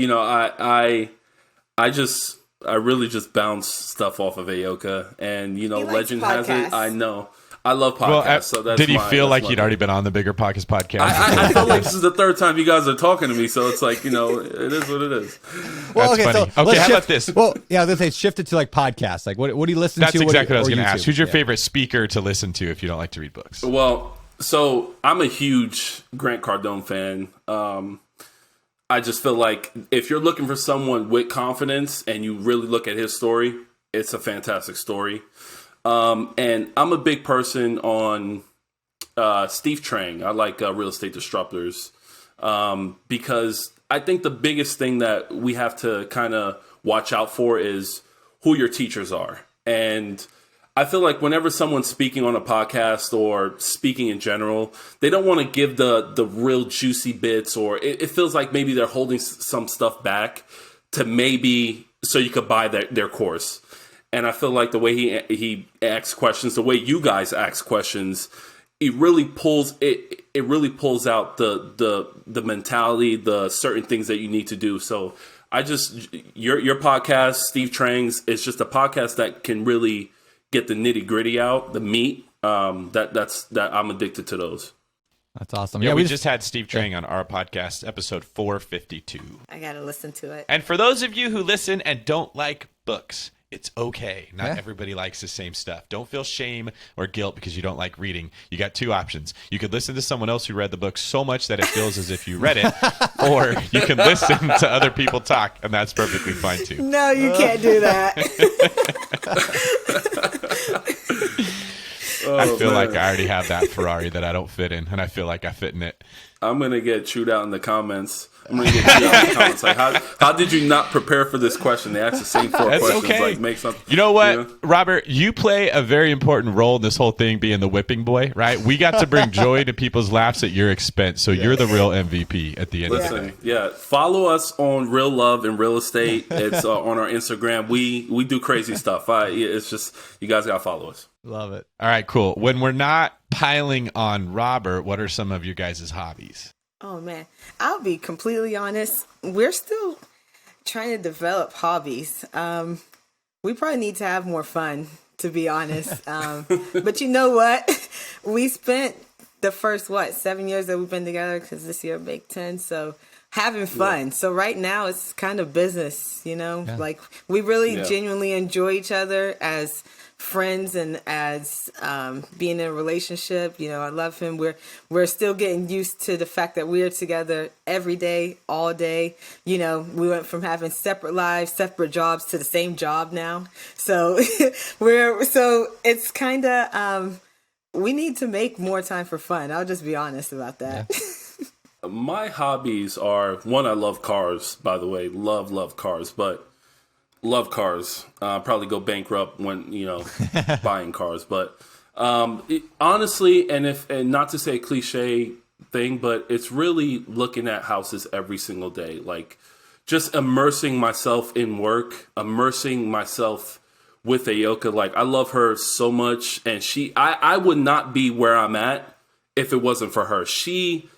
I really just bounce stuff off of Ayoka, and Legend has it. I know. I love podcasts, so that's. Did he feel like he'd already been on the BiggerPockets podcast? I felt like this is the third time you guys are talking to me, so it's like it is what it is. Well, that's funny. So how about this? Well, yeah, I was gonna say shift it to podcasts. Like, what do you listen to? That's exactly what I was gonna ask. Who's your favorite speaker to listen to if you don't like to read books? Well, so I'm a huge Grant Cardone fan. I just feel like if you're looking for someone with confidence and you really look at his story, it's a fantastic story. And I'm a big person on Steve Trang. I like Real Estate Disruptors because I think the biggest thing that we have to kind of watch out for is who your teachers are. And I feel like whenever someone's speaking on a podcast or speaking in general, they don't want to give the real juicy bits, or it feels like maybe they're holding some stuff back to maybe so you could buy their course. And I feel like the way he asks questions, the way you guys ask questions, it really pulls out the mentality, the certain things that you need to do. So your podcast, Steve Trang's, is just a podcast that can really get the nitty gritty out, the meat. That I'm addicted to those. That's awesome. Yeah, we just had Steve Trang on our podcast, episode 452. I gotta listen to it. And for those of you who listen and don't like books, it's okay. Not everybody likes the same stuff. Don't feel shame or guilt because you don't like reading. You got two options. You could listen to someone else who read the book so much that it feels as if you read it, or you can listen to other people talk, and that's perfectly fine too. No, you can't do that. I feel like I already have that Ferrari that I don't fit in, and I feel like I fit in it. I'm going to get chewed out in the comments. Like, how did you not prepare for this question? They asked the same four questions. Okay. Like, make something. You know what, Robert? You play a very important role in this whole thing, being the whipping boy, right? We got to bring joy to people's laughs at your expense, so you're the real MVP at the end of the day. Follow us on Real Love and Real Estate. It's on our Instagram. We do crazy stuff. It's just, you guys got to follow us. Love it. All right, cool. When we're not piling on Robert, what are some of your guys' hobbies? Oh man, I'll be completely honest. We're still trying to develop hobbies. We probably need to have more fun, to be honest. But you know what? We spent the first 7 years that we've been together, because this year make 10. So having fun. Yeah. So right now it's kind of business, like we really genuinely enjoy each other as friends and as being in a relationship. I love him. We're still getting used to the fact that we're together every day, all day. We went from having separate lives, separate jobs to the same job now. So it's kind of we need to make more time for fun. I'll just be honest about that. Yeah. My hobbies are, one, I love cars, by the way. Love cars, but love cars. Probably go bankrupt when, buying cars. But honestly, and not to say a cliche thing, but it's really looking at houses every single day. Like just immersing myself in work, immersing myself with Ayoka. Like I love her so much. And I would not be where I'm at if it wasn't for her. She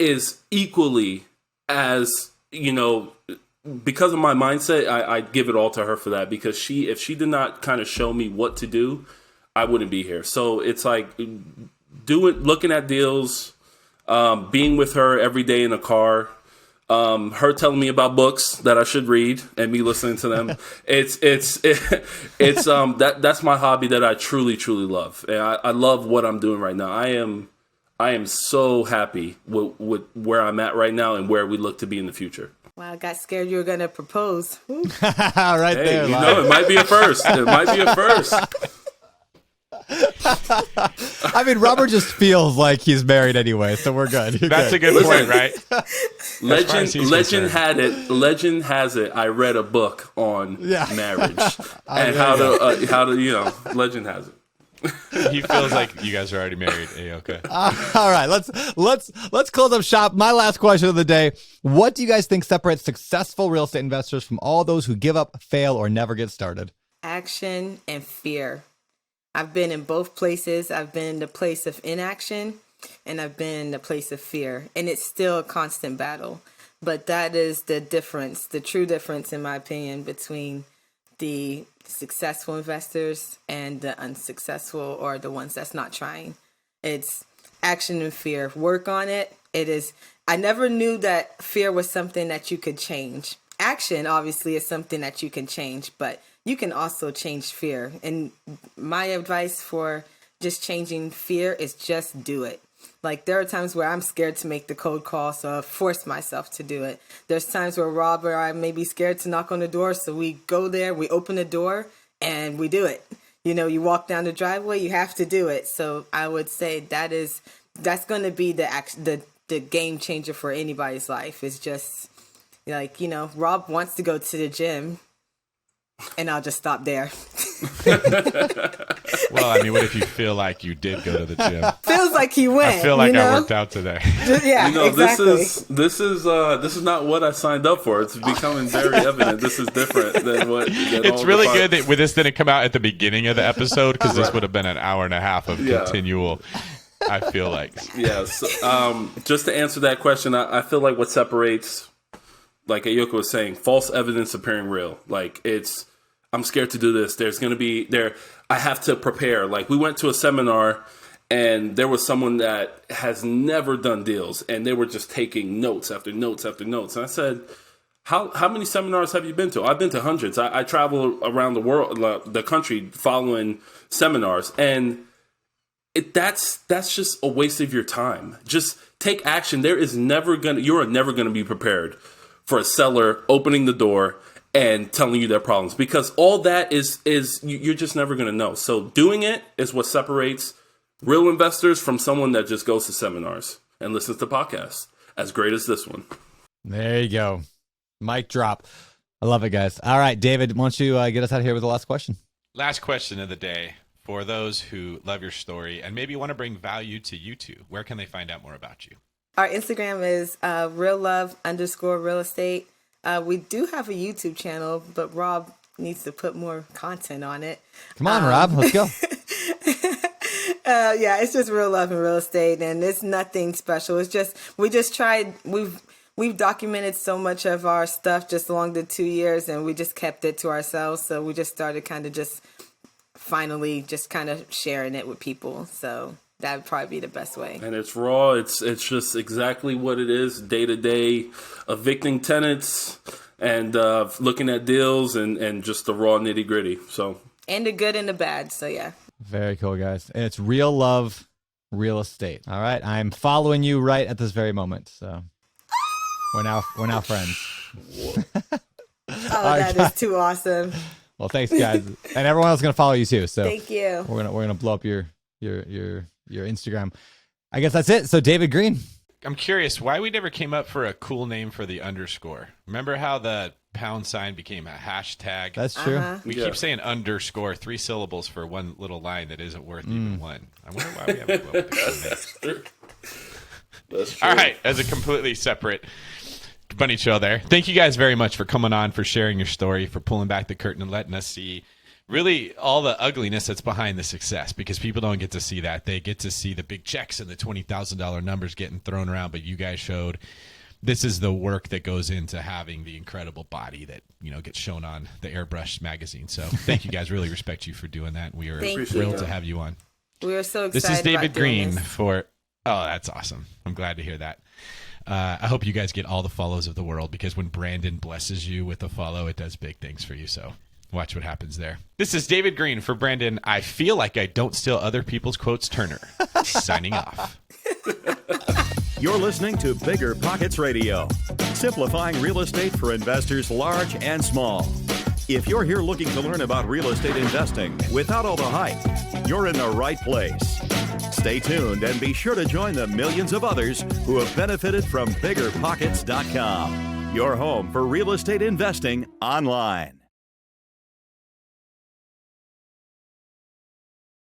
is equally as, because of my mindset, I give it all to her for that, because if she did not kind of show me what to do, I wouldn't be here. So it's like looking at deals, being with her every day in the car, her telling me about books that I should read and me listening to them. That's my hobby that I truly, truly love. And I love what I'm doing right now. I am so happy with where I'm at right now and where we look to be in the future. Wow, I got scared you were going to propose. Right hey, there. It might be a first. It might be a first. I mean, Robert just feels like he's married anyway, so we're good. That's a good point, right? Legend has it. I read a book on marriage and how to legend has it. He feels like you guys are already married, Ayoka. All right, let's close up shop. My last question of the day: what do you guys think separates successful real estate investors from all those who give up, fail, or never get started? Action and fear. I've been in both places. I've been in the place of inaction, and I've been in the place of fear, and it's still a constant battle. But that is the difference, the true difference, in my opinion, between the successful investors and the unsuccessful, or the ones that's not trying. It's action and fear. Work on it. I never knew that fear was something that you could change. Action obviously is something that you can change, but you can also change fear. And my advice for just changing fear is just do it. Like there are times where I'm scared to make the cold call, so I force myself to do it. There's times where Rob or I may be scared to knock on the door, so we go there, we open the door, and we do it. You walk down the driveway, you have to do it. So I would say that's going to be the game changer for anybody's life. It's just like, Rob wants to go to the gym, and I'll just stop there. Well, I mean, what if you feel like you did go to the gym? Feels like he went. I feel like I worked out today. Yeah, exactly. This is not what I signed up for. It's becoming very evident. This is different than what. It's really good that this didn't come out at the beginning of the episode, because this would have been an hour and a half of continual. I feel like. Yes. Just to answer that question, I feel like what separates, like Ayoka was saying, false evidence appearing real. Like I'm scared to do this. There's going to be I have to prepare. Like we went to a seminar and there was someone that has never done deals, and they were just taking notes after notes after notes. And I said, how many seminars have you been to? I've been to hundreds. I travel around the world, the country, following seminars. And that's just a waste of your time. Just take action. You are never going to be prepared for a seller opening the door and telling you their problems, because all that is you're just never going to know. So doing it is what separates real investors from someone that just goes to seminars and listens to podcasts as great as this one. There you go. Mic drop. I love it, guys. All right, David, why don't you get us out of here with the last question? Last question of the day. For those who love your story and maybe want to bring value to you two, where can they find out more about you? Our Instagram is reallove_real estate. We do have a YouTube channel, but Rob needs to put more content on it. Come on, Rob, let's go. Yeah, it's just real love in real estate, and it's nothing special. It's just we've documented so much of our stuff just along the 2 years, and we just kept it to ourselves. So we just started kind of just finally just kind of sharing it with people. So that would probably be the best way. And it's raw. It's just exactly what it is, day to day, evicting tenants and looking at deals and just the raw nitty gritty. So, and the good and the bad. So yeah. Very cool, guys. And it's real love, real estate. All right. I'm following you right at this very moment. So we're now friends. That is too awesome. Well, thanks, guys. And everyone else is going to follow you too. So thank you. We're gonna blow up your Instagram. I guess that's it. So David Green. I'm curious why we never came up for a cool name for the underscore. Remember how the #sign became a hashtag? That's true. Uh-huh. We keep saying underscore, 3 syllables for one little line that isn't worth even one. I wonder why we haven't come up with a that's true. All right, as a completely separate bunny trail there. Thank you guys very much for coming on, for sharing your story, for pulling back the curtain and letting us see really all the ugliness that's behind the success, because people don't get to see that. They get to see the big checks and the $20,000 numbers getting thrown around, but you guys showed this is the work that goes into having the incredible body that, gets shown on the Airbrush magazine. So thank you guys. Really respect you for doing that. We are thrilled to have you on. We are so excited. This is David Green this. Oh, that's awesome. I'm glad to hear that. I hope you guys get all the follows of the world, because when Brandon blesses you with a follow, it does big things for you. So watch what happens there. This is David Green for Brandon. I feel like I don't steal other people's quotes, Turner. Signing off. You're listening to Bigger Pockets Radio, simplifying real estate for investors large and small. If you're here looking to learn about real estate investing without all the hype, you're in the right place. Stay tuned and be sure to join the millions of others who have benefited from BiggerPockets.com, your home for real estate investing online.